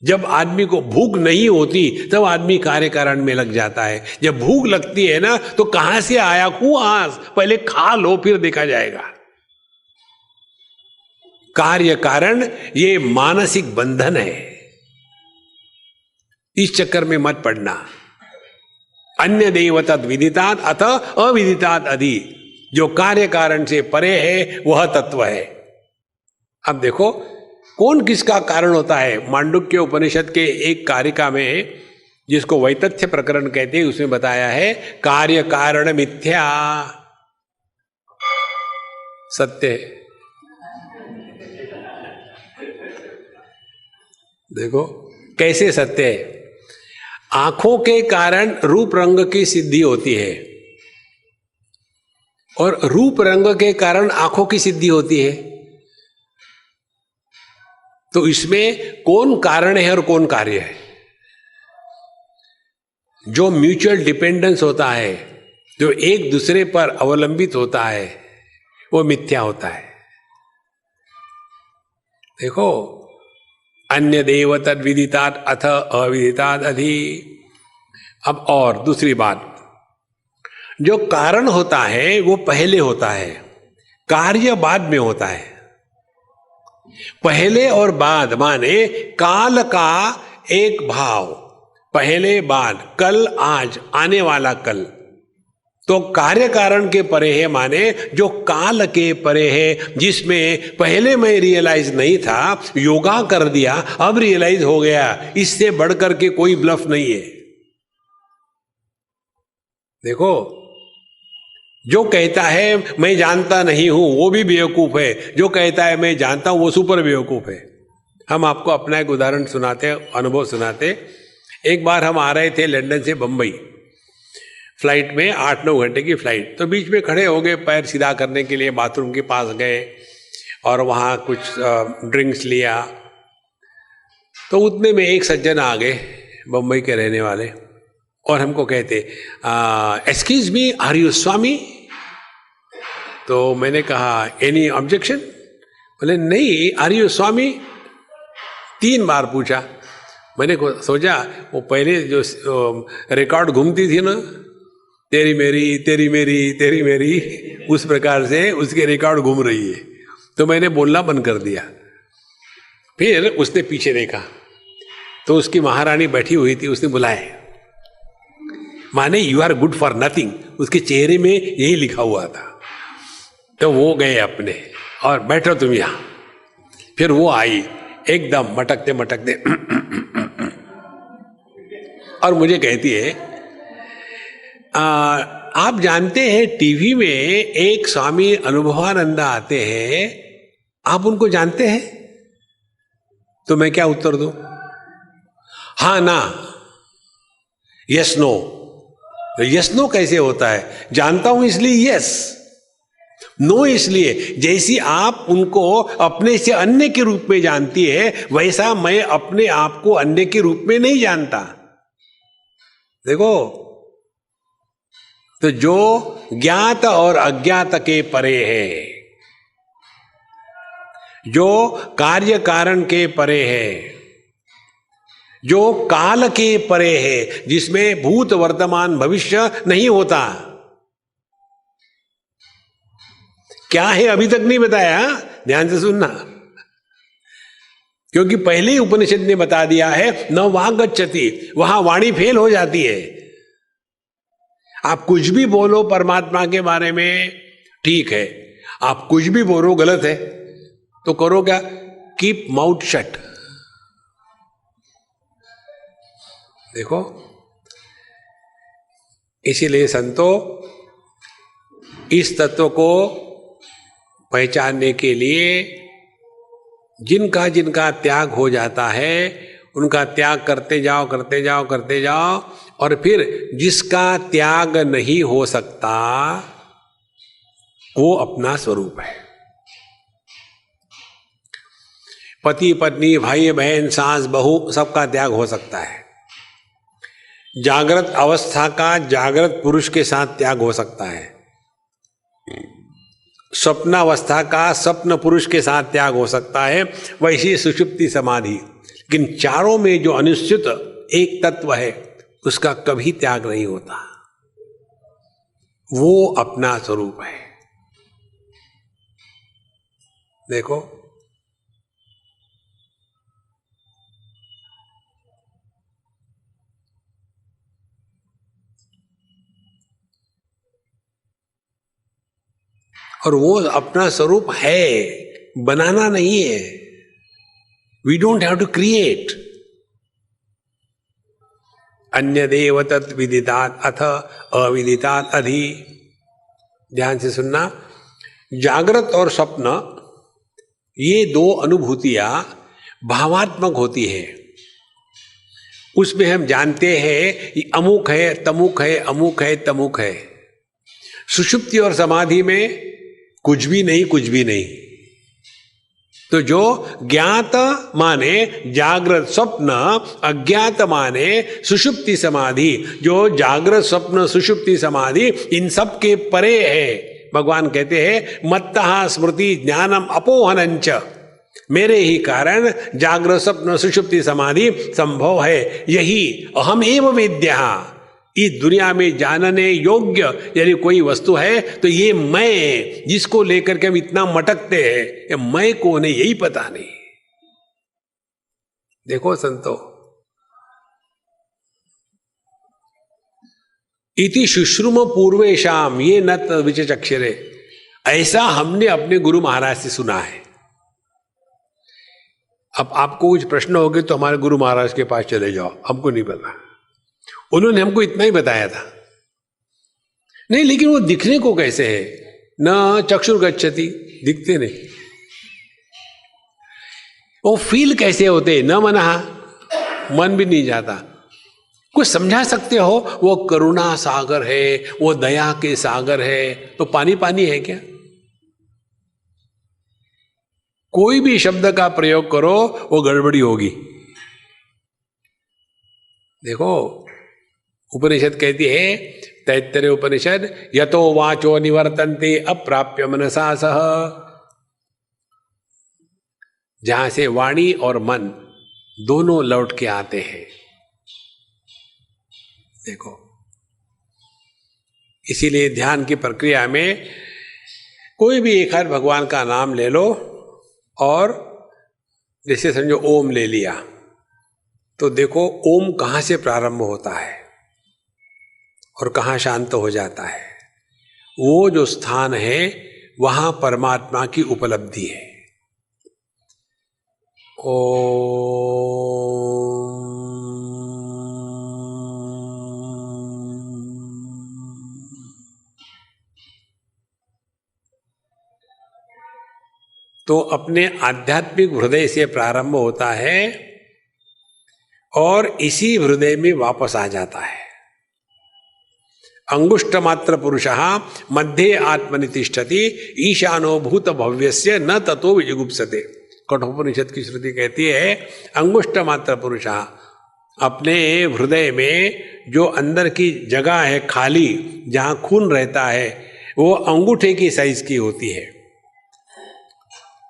जब आदमी को भूख नहीं होती तब आदमी कार्य कारण में लग जाता है। जब भूख लगती है ना तो कहां से आया कुआस, पहले खा लो फिर देखा जाएगा। कार्य कारण ये मानसिक बंधन है, इस चक्कर में मत पड़ना। अन्य देव तद विदितात् अथ अविदितात् अधि, जो कार्य कारण से परे है वह तत्व है। अब देखो कौन किसका कारण होता है। मांडुक्य उपनिषद के एक कारिका में, जिसको वैतथ्य प्रकरण कहते हैं, उसमें बताया है कार्य कारण मिथ्या सत्य है। देखो कैसे सत्य है। आंखों के कारण रूप रंग की सिद्धि होती है और रूप रंग के कारण आंखों की सिद्धि होती है। तो इसमें कौन कारण है और कौन कार्य है? जो म्यूचुअल डिपेंडेंस होता है, जो एक दूसरे पर अवलंबित होता है, वो मिथ्या होता है। देखो, अन्य देव तद विदितात् अथ अविदितात् अधि। अब और दूसरी बात, जो कारण होता है वो पहले होता है, कार्य बाद में होता है। पहले और बाद माने काल का एक भाव, पहले बाद, कल आज, आने वाला कल। तो कार्य कारण के परे है माने जो काल के परे है, जिसमें पहले मैं रियलाइज नहीं था, योगा कर दिया, अब रियलाइज हो गया। इससे बढ़कर के कोई ब्लफ नहीं है। देखो, जो कहता है मैं जानता नहीं हूं वो भी बेवकूफ है, जो कहता है मैं जानता हूं वो सुपर बेवकूफ है। हम आपको अपना एक उदाहरण सुनाते, अनुभव सुनाते। एक बार हम आ रहे थे लंदन से बंबई, फ्लाइट में 8-9 घंटे की फ्लाइट। तो बीच में खड़े हो गए, पैर सीधा करने के लिए बाथरूम के पास गए और वहाँ कुछ ड्रिंक्स लिया। तो उतने में एक सज्जन आ गए, बम्बई के रहने वाले, और हमको कहते, एक्सक्यूज मी, आर यू स्वामी? तो मैंने कहा एनी ऑब्जेक्शन? बोले नहीं, आर यू स्वामी? 3 बार पूछा। मैंने सोचा वो पहले जो रिकॉर्ड घूमती थी ना, तेरी मेरी तेरी मेरी तेरी मेरी, उस प्रकार से उसके रिकॉर्ड घूम रही है। तो मैंने बोलना बंद कर दिया। फिर उसने पीछे देखा तो उसकी महारानी बैठी हुई थी, उसने बुलाए, माने you are good for nothing, उसके चेहरे में यही लिखा हुआ था। तो वो गए अपने, और बैठो तुम यहां। फिर वो आई एकदम मटकते मटकते और मुझे कहती है, आप जानते हैं टीवी में एक स्वामी अनुभवानंदा आते हैं, आप उनको जानते हैं? तो मैं क्या उत्तर दूं? हाँ ना, यस नो। यस नो कैसे होता है? जानता हूं इसलिए यस, नो इसलिए। जैसी आप उनको अपने से अन्य के रूप में जानती है, वैसा मैं अपने आप को अन्य के रूप में नहीं जानता। देखो, तो जो ज्ञात और अज्ञात के परे है, जो कार्य कारण के परे है, जो काल के परे है, जिसमें भूत वर्तमान भविष्य नहीं होता, क्या है अभी तक नहीं बताया, ध्यान से सुनना, क्योंकि पहले ही उपनिषद ने बता दिया है न वाग गच्छति, वहां वाणी फेल हो जाती है। आप कुछ भी बोलो परमात्मा के बारे में ठीक है, आप कुछ भी बोलो गलत है, तो करो क्या? Keep mouth shut. देखो, इसीलिए संतो इस तत्व को पहचानने के लिए जिनका जिनका त्याग हो जाता है, उनका त्याग करते जाओ करते जाओ करते जाओ, और फिर जिसका त्याग नहीं हो सकता वो अपना स्वरूप है। पति पत्नी भाई बहन सास बहू सबका त्याग हो सकता है। जागृत अवस्था का जागृत पुरुष के साथ त्याग हो सकता है, स्वप्नावस्था का स्वप्न पुरुष के साथ त्याग हो सकता है, वैसी सुषुप्ति समाधि। लेकिन चारों में जो अनिश्चित एक तत्व है उसका कभी त्याग नहीं होता, वो अपना स्वरूप है। देखो, और वो अपना स्वरूप है, बनाना नहीं है। We don't have to create. अन्य देव तत् विदितात् अथ अविदितात् अधि। ध्यान से सुनना, जागृत और स्वप्न ये दो अनुभूतियां भावात्मक होती है। उसमें हम जानते हैं कि अमुक है, तमुक है, अमुक है, तमुक है। सुषुप्ति और समाधि में कुछ भी नहीं, कुछ भी नहीं। तो जो ज्ञात माने जागृत स्वप्न, अज्ञात माने सुषुप्ति समाधि। जो जागृत स्वप्न सुषुप्ति समाधि इन सब के परे है। भगवान कहते हैं मत्तः स्मृति ज्ञानम अपोहनंच, मेरे ही कारण जागृत स्वप्न सुषुप्ति समाधि संभव है। यही अहम एव वेद्यः, इस दुनिया में जानने योग्य यदि कोई वस्तु है तो ये मैं, जिसको लेकर के हम इतना मटकते हैं, ये मैं कौन है यही पता नहीं। देखो संतो, इति शुश्रुम पूर्वेशाम ये न विचक्षरे, ऐसा हमने अपने गुरु महाराज से सुना है। अब आपको कुछ प्रश्न हो गए तो हमारे गुरु महाराज के पास चले जाओ, हमको नहीं पता। उन्होंने हमको इतना ही बताया था। नहीं, लेकिन वो दिखने को कैसे है? न चक्षुर्गच्छति, दिखते नहीं। वो फील कैसे होते? न मनहा, मन भी नहीं जाता। कुछ समझा सकते हो? वो करुणा सागर है, वो दया के सागर है, तो पानी पानी है क्या? कोई भी शब्द का प्रयोग करो वो गड़बड़ी होगी। देखो, उपनिषद कहती है, तैत्तरीय उपनिषद, यतो वाचो निवर्तन्ते अप्राप्य मनसा सह, जहां से वाणी और मन दोनों लौट के आते हैं। देखो, इसीलिए ध्यान की प्रक्रिया में कोई भी एक हर भगवान का नाम ले लो, और जैसे समझो ओम ले लिया, तो देखो ओम कहां से प्रारंभ होता है और कहां शांत हो जाता है। वो जो स्थान है वहां परमात्मा की उपलब्धि है। तो अपने आध्यात्मिक हृदय से प्रारंभ होता है और इसी हृदय में वापस आ जाता है। अंगुष्ठ मात्र पुरुषः मध्ये आत्मनि तिष्ठति ईशानो भूत भव्यस्य न ततो विजुगुप्सते। कठोपनिषद की श्रुति कहती है अंगुष्ठ मात्र पुरुषः, अपने हृदय में जो अंदर की जगह है खाली, जहां खून रहता है, वो अंगूठे की साइज की होती है।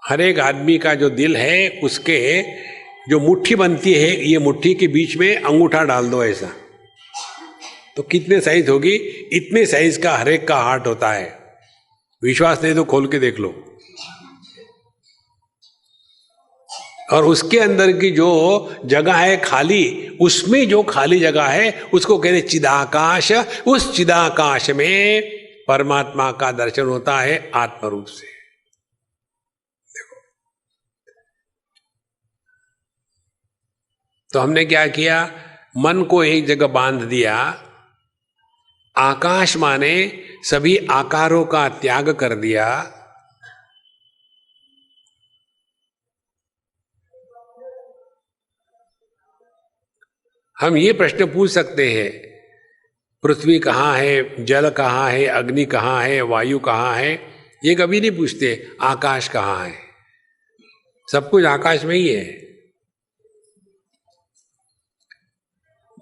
हर एक आदमी का जो दिल है उसके जो मुट्ठी बनती है, ये मुट्ठी के बीच में अंगूठा डाल दो ऐसा, तो कितने साइज होगी? इतने साइज का हर एक का हार्ट होता है। विश्वास नहीं तो खोल के देख लो। और उसके अंदर की जो जगह है खाली, उसमें जो खाली जगह है उसको कहते हैं चिदाकाश। उस चिदाकाश में परमात्मा का दर्शन होता है आत्म रूप से। देखो, तो हमने क्या किया? मन को एक जगह बांध दिया। आकाश माने सभी आकारों का त्याग कर दिया। हम ये प्रश्न पूछ सकते हैं, पृथ्वी कहाँ है, जल कहाँ है, अग्नि कहाँ है, वायु कहाँ है? ये कभी नहीं पूछते आकाश कहाँ है। सब कुछ आकाश में ही है।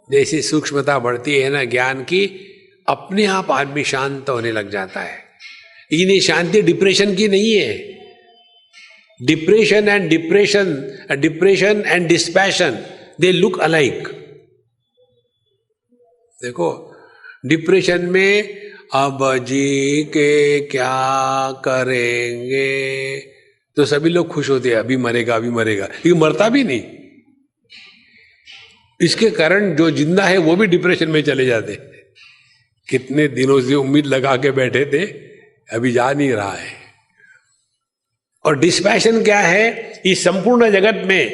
जैसी सूक्ष्मता बढ़ती है ना ज्ञान की, अपने आप आदमी शांत होने लग जाता है। लेकिन ये शांति डिप्रेशन की नहीं है। Depression and dispassion they look alike. देखो, डिप्रेशन में अब जी के क्या करेंगे तो सभी लोग खुश होते हैं, अभी मरेगा अभी मरेगा, ये मरता भी नहीं। इसके कारण जो जिंदा है वो भी डिप्रेशन में चले जाते। कितने दिनों से उम्मीद लगा के बैठे थे, अभी जा नहीं रहा है। और डिस्पैशन क्या है? इस संपूर्ण जगत में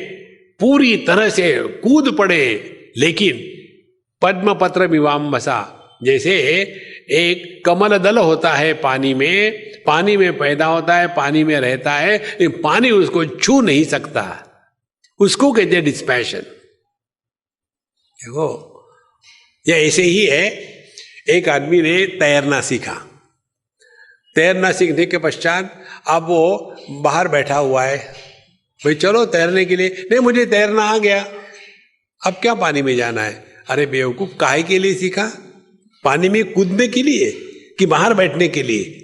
पूरी तरह से कूद पड़े, लेकिन पद्म पत्र विवाम्बसा, जैसे एक कमल दल होता है पानी में पैदा होता है, पानी में रहता है, लेकिन पानी उसको छू नहीं सकता, उसको कहते हैं डिस्पैशन। देखो, ये ऐसे ही है। एक आदमी ने तैरना सीखा। तैरना सीखने के पश्चात अब वो बाहर बैठा हुआ है, भाई चलो तैरने के लिए। नहीं, मुझे तैरना आ गया, अब क्या पानी में जाना है? अरे बेवकूफ, काहे के लिए सीखा? पानी में कूदने के लिए कि बाहर बैठने के लिए?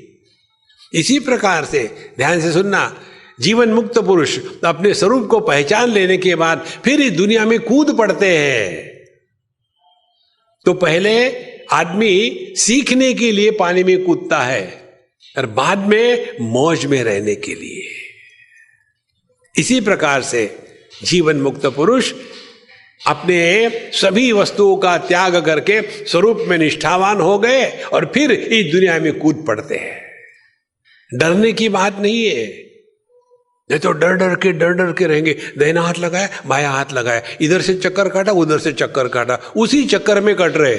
इसी प्रकार से ध्यान से सुनना, जीवन मुक्त पुरुष अपने स्वरूप को पहचान लेने के बाद फिर इस दुनिया में कूद पड़ते हैं। तो पहले आदमी सीखने के लिए पानी में कूदता है और बाद में मौज में रहने के लिए। इसी प्रकार से जीवन मुक्त पुरुष अपने सभी वस्तुओं का त्याग करके स्वरूप में निष्ठावान हो गए और फिर इस दुनिया में कूद पड़ते हैं। डरने की बात नहीं है। नहीं तो डर डर के रहेंगे, दाहिना हाथ लगाया बायां हाथ लगाया, इधर से चक्कर काटा उधर से चक्कर काटा, उसी चक्कर में कट रहे।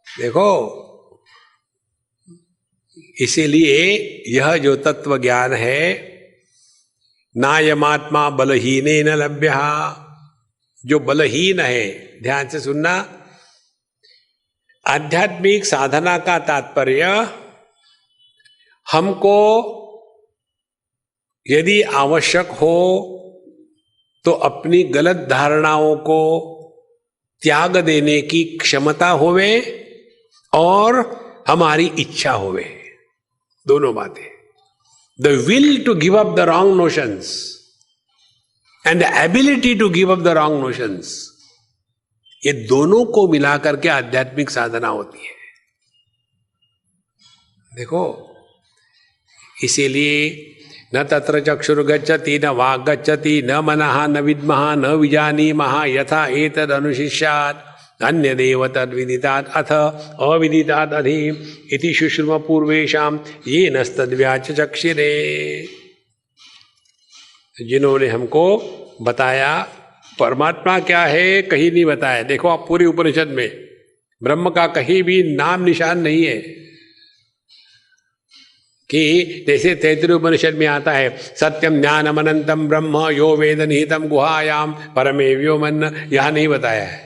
देखो, इसीलिए यह जो तत्व ज्ञान है, नायमात्मा बलहीनेन लभ्यः, जो बलहीन है, ध्यान से सुनना, आध्यात्मिक साधना का तात्पर्य हमको यदि आवश्यक हो तो अपनी गलत धारणाओं को त्याग देने की क्षमता होवे और हमारी इच्छा होवे, दोनों बातें। The will to give up the wrong notions and the ability to give up the wrong notions, ये दोनों को मिलाकर के आध्यात्मिक साधना होती है। देखो, इसीलिए न तत्र चक्षुर्गच्छति न वाक् गच्छति न मनः न विद्मः न विजानीमः यथा एतद् अनुशिष्यात् अन्यदेव तद्विदितात् अथ अविदितात् अधि इति शुश्रुम पूर्वेषां येनस्तद्व्याच चक्षिरे। जिन्होंने हमको बताया परमात्मा क्या है, कहीं नहीं बताया। देखो, आप पूरी उपनिषद में ब्रह्म का कहीं भी नाम निशान नहीं है। कि जैसे तैत्तिरीय उपनिषद में आता है, सत्यम ज्ञानम अनंतम ब्रह्म यो वेद निहितम गुहायाम परमे व्योमन्न, यहां नहीं बताया है,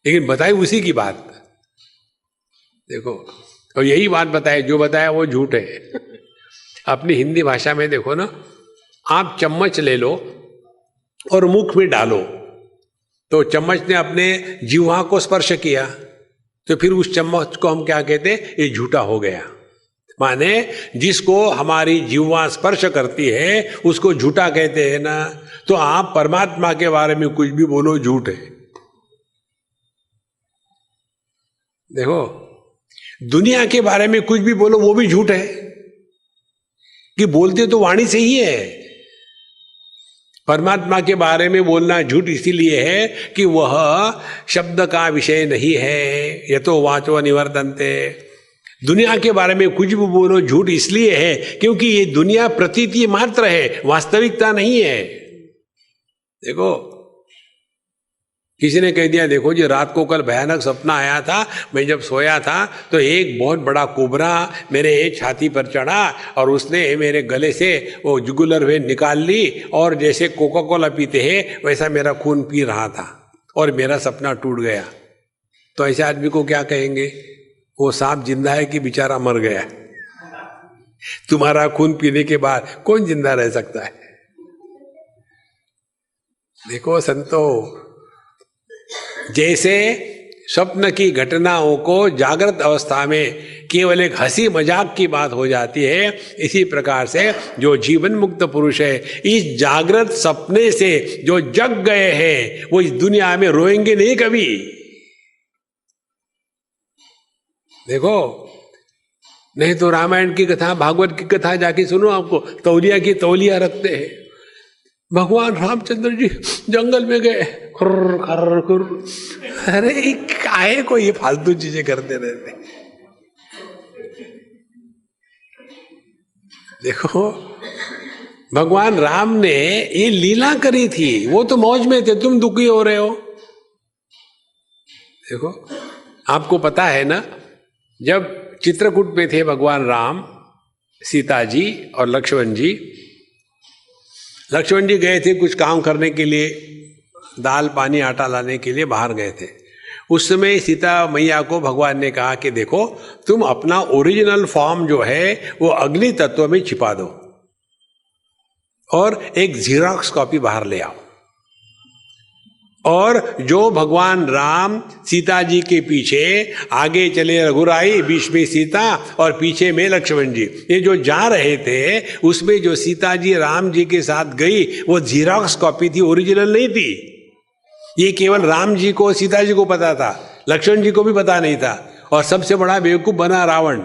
लेकिन बताई उसी की बात। देखो, और यही बात बताए, जो बताया वो झूठ है। अपनी हिंदी भाषा में देखो ना, आप चम्मच ले लो और मुख में डालो, तो चम्मच ने अपने जिह्वा को स्पर्श किया, तो फिर उस चम्मच को हम क्या कहते हैं? ये झूठा हो गया। माने जिसको हमारी जिह्वा स्पर्श करती है उसको झूठा कहते हैं ना। तो आप परमात्मा के बारे में कुछ भी बोलो, झूठ है। देखो, दुनिया के बारे में कुछ भी बोलो वो भी झूठ है, कि बोलते तो वाणी से ही है। परमात्मा के बारे में बोलना झूठ इसीलिए है कि वह शब्द का विषय नहीं है, यतो वाचो निवर्तन्ते। दुनिया के बारे में कुछ भी बोलो झूठ इसलिए है क्योंकि ये दुनिया प्रतीति मात्र है, वास्तविकता नहीं है। देखो, किसी ने कह दिया, देखो जी रात को कल भयानक सपना आया था, मैं जब सोया था तो एक बहुत बड़ा कोबरा मेरे छाती पर चढ़ा और उसने मेरे गले से वो जुगुलर वेन निकाल ली और जैसे कोका कोला पीते हैं वैसा मेरा खून पी रहा था और मेरा सपना टूट गया। तो ऐसे आदमी को क्या कहेंगे? वो सांप जिंदा है कि बेचारा मर गया? तुम्हारा खून पीने के बाद कौन जिंदा रह सकता है? देखो संतो, जैसे स्वप्न की घटनाओं को जागृत अवस्था में केवल एक हंसी मजाक की बात हो जाती है। इसी प्रकार से जो जीवन मुक्त पुरुष है, इस जागृत सपने से जो जग गए हैं वो इस दुनिया में रोएंगे नहीं कभी। देखो, नहीं तो रामायण की कथा, भागवत की कथा जाके सुनो, आपको तौलिया की तौलिया रखते हैं। भगवान रामचंद्र जी जंगल में गए, खुर्र खर्र खुर्र। अरे काहे को ये फालतू चीजें करते रहते। देखो, भगवान राम ने ये लीला करी थी, वो तो मौज में थे, तुम दुखी हो रहे हो। देखो, आपको पता है ना, जब चित्रकूट में थे भगवान राम, सीता जी और लक्ष्मण जी गए थे कुछ काम करने के लिए, दाल पानी आटा लाने के लिए बाहर गए थे। उस समय सीता मैया को भगवान ने कहा कि देखो, तुम अपना ओरिजिनल फॉर्म जो है वो अग्नि तत्व में छिपा दो और एक जीरोक्स कॉपी बाहर ले आओ। और जो भगवान राम सीता जी के पीछे आगे चले रघुराई, बीच में सीता और पीछे में लक्ष्मण जी, ये जो जा रहे थे उसमें जो सीता जी राम जी के साथ गई वो जीरोक्स कॉपी थी, ओरिजिनल नहीं थी। ये केवल राम जी को सीता जी को पता था, लक्ष्मण जी को भी पता नहीं था। और सबसे बड़ा बेवकूफ बना रावण।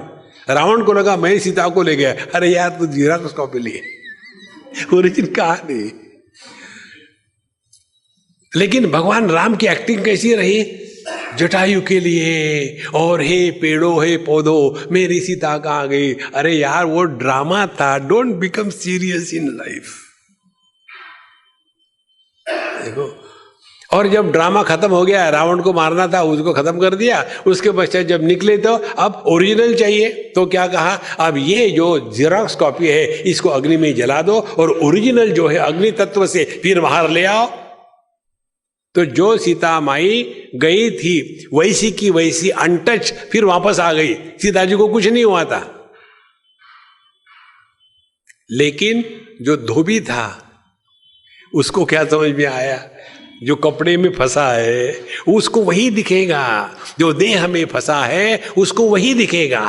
रावण को लगा मैं सीता को ले गया। अरे यार, तू जीरोक्स कॉपी लिए, ओरिजिनल कहा नहीं। लेकिन भगवान राम की एक्टिंग कैसी रही? जटायु के लिए और हे पेड़ों हे पौधों मेरी सीता कहाँ गई। अरे यार, वो ड्रामा था। Don't become serious in life. देखो, और जब ड्रामा खत्म हो गया, रावण को मारना था, उसको खत्म कर दिया। उसके पश्चात जब निकले तो अब ओरिजिनल चाहिए, तो क्या कहा, अब ये जो जीरोक्स कॉपी है इसको अग्नि में जला दो और ओरिजिनल जो है अग्नि तत्व से फिर बाहर ले आओ। तो जो सीता माई गई थी वैसी की वैसी अनटच फिर वापस आ गई। सीता जी को कुछ नहीं हुआ था। लेकिन जो धोबी था उसको क्या समझ में आया, जो कपड़े में फंसा है उसको वही दिखेगा, जो देह में फंसा है उसको वही दिखेगा।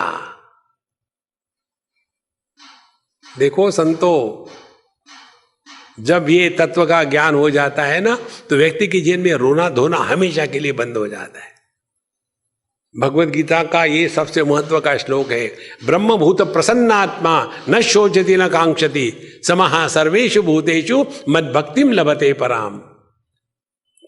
देखो संतो, जब ये तत्व का ज्ञान हो जाता है ना, तो व्यक्ति के जीवन में रोना धोना हमेशा के लिए बंद हो जाता है। भगवत गीता का ये सबसे महत्व का श्लोक है, ब्रह्मभूत प्रसन्नात्मा न शोचति न कांक्षति समहा सर्वेषु भूतेषु मद्भक्तिम लभते पराम।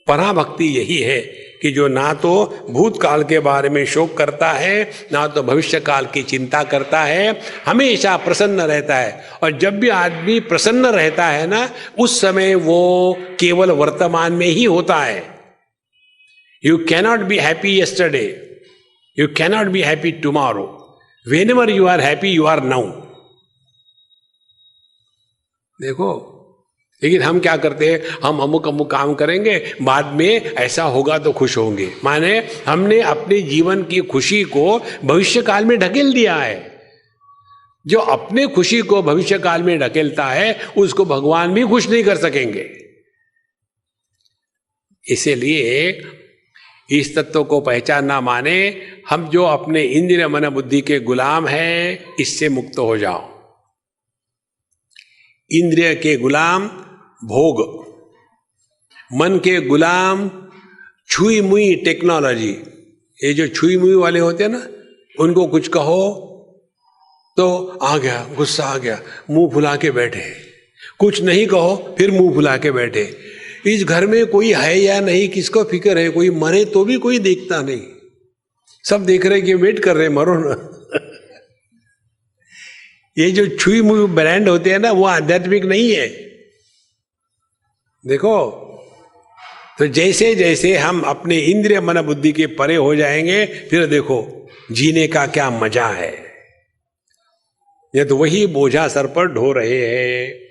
पराभक्ति यही है कि जो ना तो भूतकाल के बारे में शोक करता है, ना तो भविष्य काल की चिंता करता है, हमेशा प्रसन्न रहता है। और जब भी आदमी प्रसन्न रहता है ना, उस समय वो केवल वर्तमान में ही होता है। You cannot be happy yesterday, you cannot be happy tomorrow. Whenever you are happy you are now. देखो, लेकिन हम क्या करते हैं, हम अमुक अमुक काम करेंगे, बाद में ऐसा होगा तो खुश होंगे। माने हमने अपने जीवन की खुशी को भविष्य काल में ढकेल दिया है। जो अपने खुशी को भविष्य काल में ढकेलता है उसको भगवान भी खुश नहीं कर सकेंगे। इसीलिए इस तत्व को पहचानना माने हम जो अपने इंद्रिय मन बुद्धि के गुलाम हैं, इससे मुक्त हो जाओ। इंद्रिय के गुलाम भोग, मन के गुलाम छुई मुई टेक्नोलॉजी। ये जो छुई मुई वाले होते हैं ना, उनको कुछ कहो तो आ गया, गुस्सा आ गया, मुंह फुला के बैठे। कुछ नहीं कहो फिर मुंह फुला के बैठे। इस घर में कोई है या नहीं किसको फिक्र है, कोई मरे तो भी कोई देखता नहीं, सब देख रहे कि वेट कर रहे मरो ना। ये जो छुई मुई ब्रांड होते हैं ना, वो आध्यात्मिक नहीं है। देखो, तो जैसे जैसे हम अपने इंद्रिय मन बुद्धि के परे हो जाएंगे, फिर देखो जीने का क्या मजा है। ये तो वही बोझा सर पर ढो रहे हैं।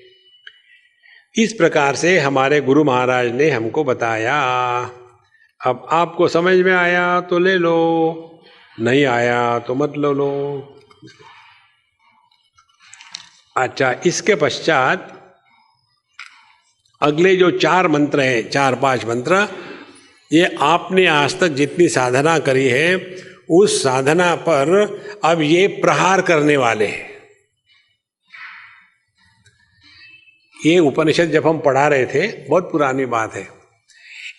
इस प्रकार से हमारे गुरु महाराज ने हमको बताया। अब आपको समझ में आया तो ले लो, नहीं आया तो मत लो। अच्छा, इसके पश्चात अगले जो 4 मंत्र हैं, 4-5 मंत्र, ये आपने आज तक जितनी साधना करी है उस साधना पर अब ये प्रहार करने वाले हैं। ये उपनिषद जब हम पढ़ा रहे थे, बहुत पुरानी बात है,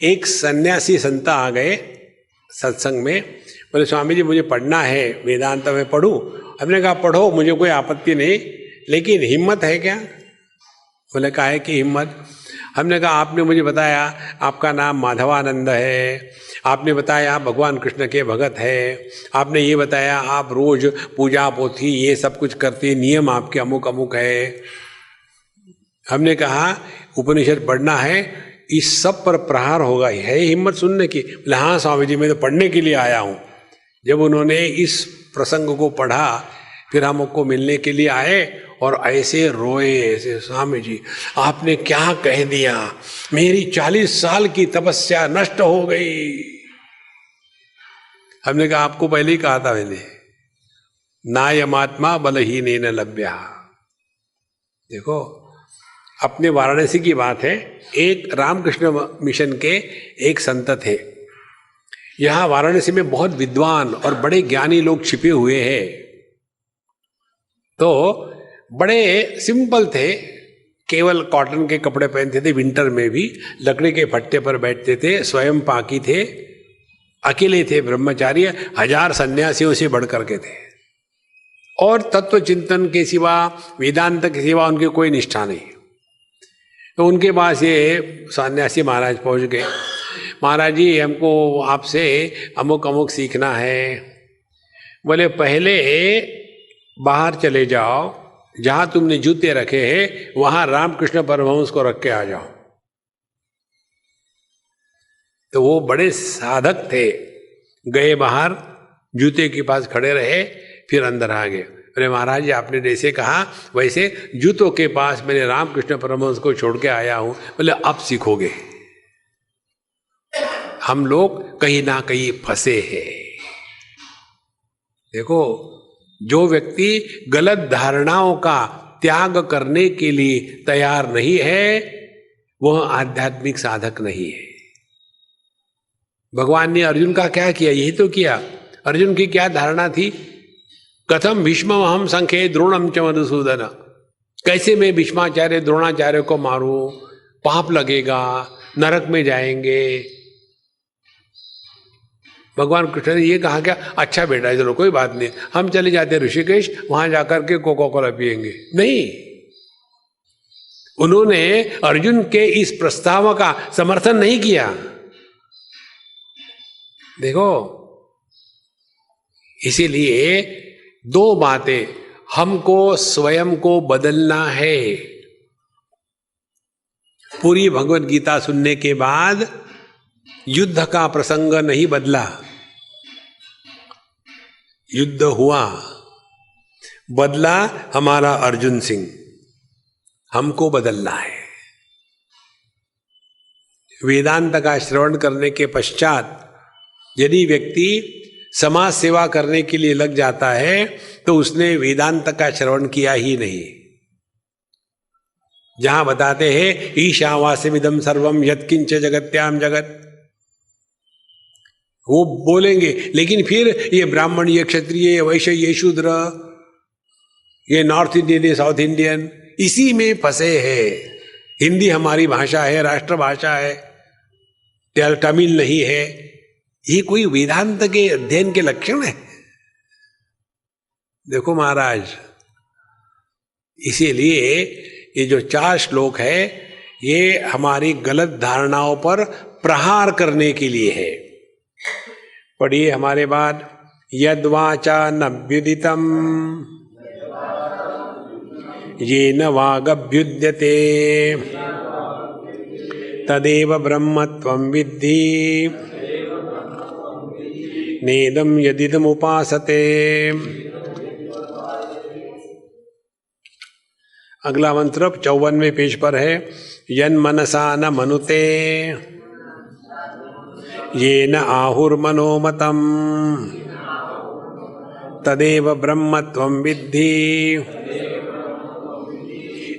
एक सन्यासी संत आ गए सत्संग में, बोले स्वामी जी मुझे पढ़ना है, वेदांत में पढ़ूं। हमने कहा पढ़ो, मुझे कोई आपत्ति नहीं, लेकिन हिम्मत है क्या? बोले काहे की हिम्मत? हमने कहा आपने मुझे बताया आपका नाम माधवानंद है, आपने बताया आप भगवान कृष्ण के भगत है, आपने ये बताया आप रोज पूजा पोथी ये सब कुछ करते, नियम आपके अमुक अमुक है। हमने कहा उपनिषद पढ़ना है, इस सब पर प्रहार होगा, है हिम्मत सुनने की? बोले हाँ स्वामी जी मैं तो पढ़ने के लिए आया हूँ। जब उन्होंने इस प्रसंग को पढ़ा फिर हमको मिलने के लिए आए और ऐसे रोए, ऐसे स्वामी जी आपने क्या कह दिया, मेरी 40 साल की तपस्या नष्ट हो गई। हमने कहा आपको पहले ही कहा था मैंने, नायमात्मा बलहीनेन लभ्या। देखो अपने वाराणसी की बात है, एक रामकृष्ण मिशन के एक संत थे। यहाँ वाराणसी में बहुत विद्वान और बड़े ज्ञानी लोग छिपे हुए हैं। तो बड़े सिंपल थे, केवल कॉटन के कपड़े पहनते थे, विंटर में भी लकड़ी के फट्टे पर बैठते थे, स्वयं पाकी थे, अकेले थे, ब्रह्मचारी, 1000 सन्यासियों से बढ़ करके थे, और तत्व चिंतन के सिवा, वेदांत के सिवा उनकी कोई निष्ठा नहीं। तो उनके पास ये सन्यासी महाराज पहुंच गए, महाराज जी हमको आपसे अमुक अमुक सीखना है। बोले पहले बाहर चले जाओ, जहां तुमने जूते रखे हैं वहां रामकृष्ण परमहंस को रख के आ जाओ। तो वो बड़े साधक थे, गए बाहर, जूते के पास खड़े रहे, फिर अंदर आ गए। अरे महाराज जी आपने जैसे कहा वैसे जूतों के पास मैंने रामकृष्ण परमहंस को छोड़ के आया हूं। बोले अब सीखोगे। हम लोग कहीं ना कहीं फंसे हैं। देखो जो व्यक्ति गलत धारणाओं का त्याग करने के लिए तैयार नहीं है वह आध्यात्मिक साधक नहीं है। भगवान ने अर्जुन का क्या किया? यही तो किया। अर्जुन की क्या धारणा थी? कथम भीष्मम अहम संख्ये द्रोणम च मधुसूदन, कैसे मैं भीष्माचार्य द्रोणाचार्य को मारूं, पाप लगेगा, नरक में जाएंगे। भगवान कृष्ण ने ये कहा क्या? अच्छा बेटा चलो कोई बात नहीं, हम चले जाते ऋषिकेश, वहां जाकर के कोका कोला पिएंगे। नहीं, उन्होंने अर्जुन के इस प्रस्ताव का समर्थन नहीं किया। देखो इसीलिए 2 बातें, हमको स्वयं को बदलना है। पूरी भगवत गीता सुनने के बाद युद्ध का प्रसंग नहीं बदला, युद्ध हुआ, बदला हमारा अर्जुन सिंह। हमको बदलना है। वेदांत का श्रवण करने के पश्चात यदि व्यक्ति समाज सेवा करने के लिए लग जाता है तो उसने वेदांत का श्रवण किया ही नहीं। जहां बताते हैं ईशावास्यमिदं सर्वम यत्किंच जगत्याम जगत, वो बोलेंगे, लेकिन फिर ये ब्राह्मण, ये क्षत्रिय, ये वैश्य, ये शूद्र, ये नॉर्थ इंडियन, ये साउथ इंडियन, इसी में फंसे हैं। हिंदी हमारी भाषा है, राष्ट्रभाषा है, तमिल नहीं है। ये कोई वेदांत के अध्ययन के लक्षण है? देखो महाराज, इसीलिए ये जो 4 श्लोक है ये हमारी गलत धारणाओं पर प्रहार करने के लिए है। पढ़िए हमारे बाद, यद्वाचा नभ्युदितम येन वागभ्युद्यते तदेव ब्रह्मत्वं विद्धि नेदम यदिदम उपासते। अगला मंत्र 54वें पेज पर है, यन मनसा न मनुते येन आहुर्मनोमतम तदेव ब्रह्मत्वं विद्धि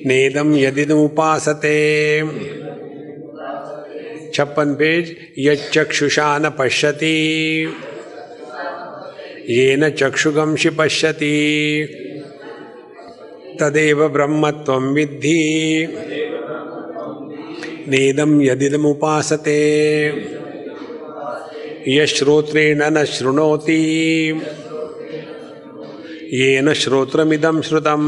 नेदम यदिदम उपासते। 56 पेज। यच्चक्षुषा न पश्यति येन चक्षुगंसि पश्यति तदेव ब्रह्मत्वं विद्धि नेदं यदिदमुपासते यश्रोत्रेण न शृणोति येन श्रोत्रमिदं श्रुतं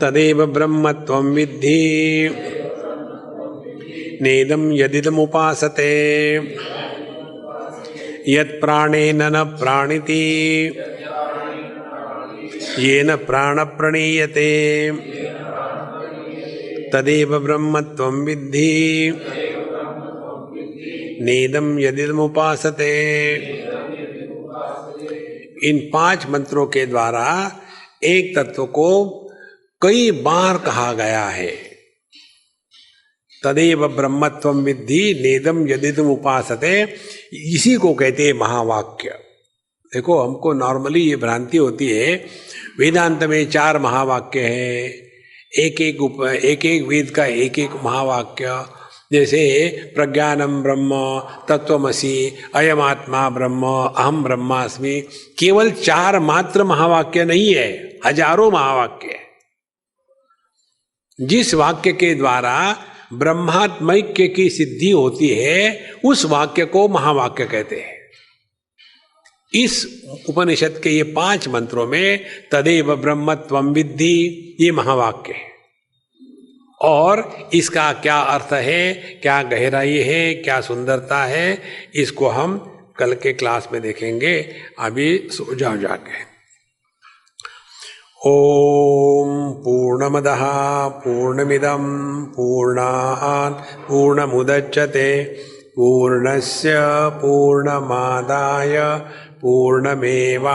तदेव ब्रह्मत्वं विद्धि नेदं यदिदमुपासते यत्प्राणेन न प्राणिति येन प्राण प्रणीयते तदेव ब्रह्मत्वं विद्धि नेदं यदिदमुपासते। इन 5 मंत्रों के द्वारा एक तत्व को कई बार कहा गया है। तदेव ब्रह्मत्वं विद्धि नेदं यदिदम् उपासते, इसी को कहते हैं महावाक्य। देखो, हमको नॉर्मली ये भ्रांति होती है, वेदांत में 4 महावाक्य हैं, एक एक वेद का एक महावाक्य, जैसे प्रज्ञानम ब्रह्म, तत्वमसि, अयम आत्मा ब्रह्म, अहम ब्रह्मास्मि। केवल 4 मात्र महावाक्य नहीं है, हजारों महावाक्य है। जिस वाक्य के द्वारा ब्रह्मात्मैक्य की सिद्धि होती है उस वाक्य को महावाक्य कहते हैं। इस उपनिषद के ये 5 मंत्रों में तदेव ब्रह्मत्वं विद्धि ये महावाक्य है। और इसका क्या अर्थ है, क्या गहराई है, क्या सुंदरता है, इसको हम कल के क्लास में देखेंगे। अभी सो जाओ जाके। ओम पूर्णमदः पूर्णमिदं पूर्णात् पूर्णमुदच्यते पूर्णस्य पूर्णमादाय पूर्णमेवावशिष्यते।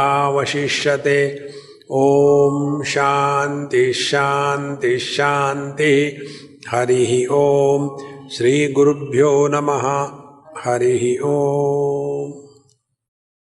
ओम शांति शांति शांति। हरि ओम। श्री गुरुभ्यो नमः। हरि ओम।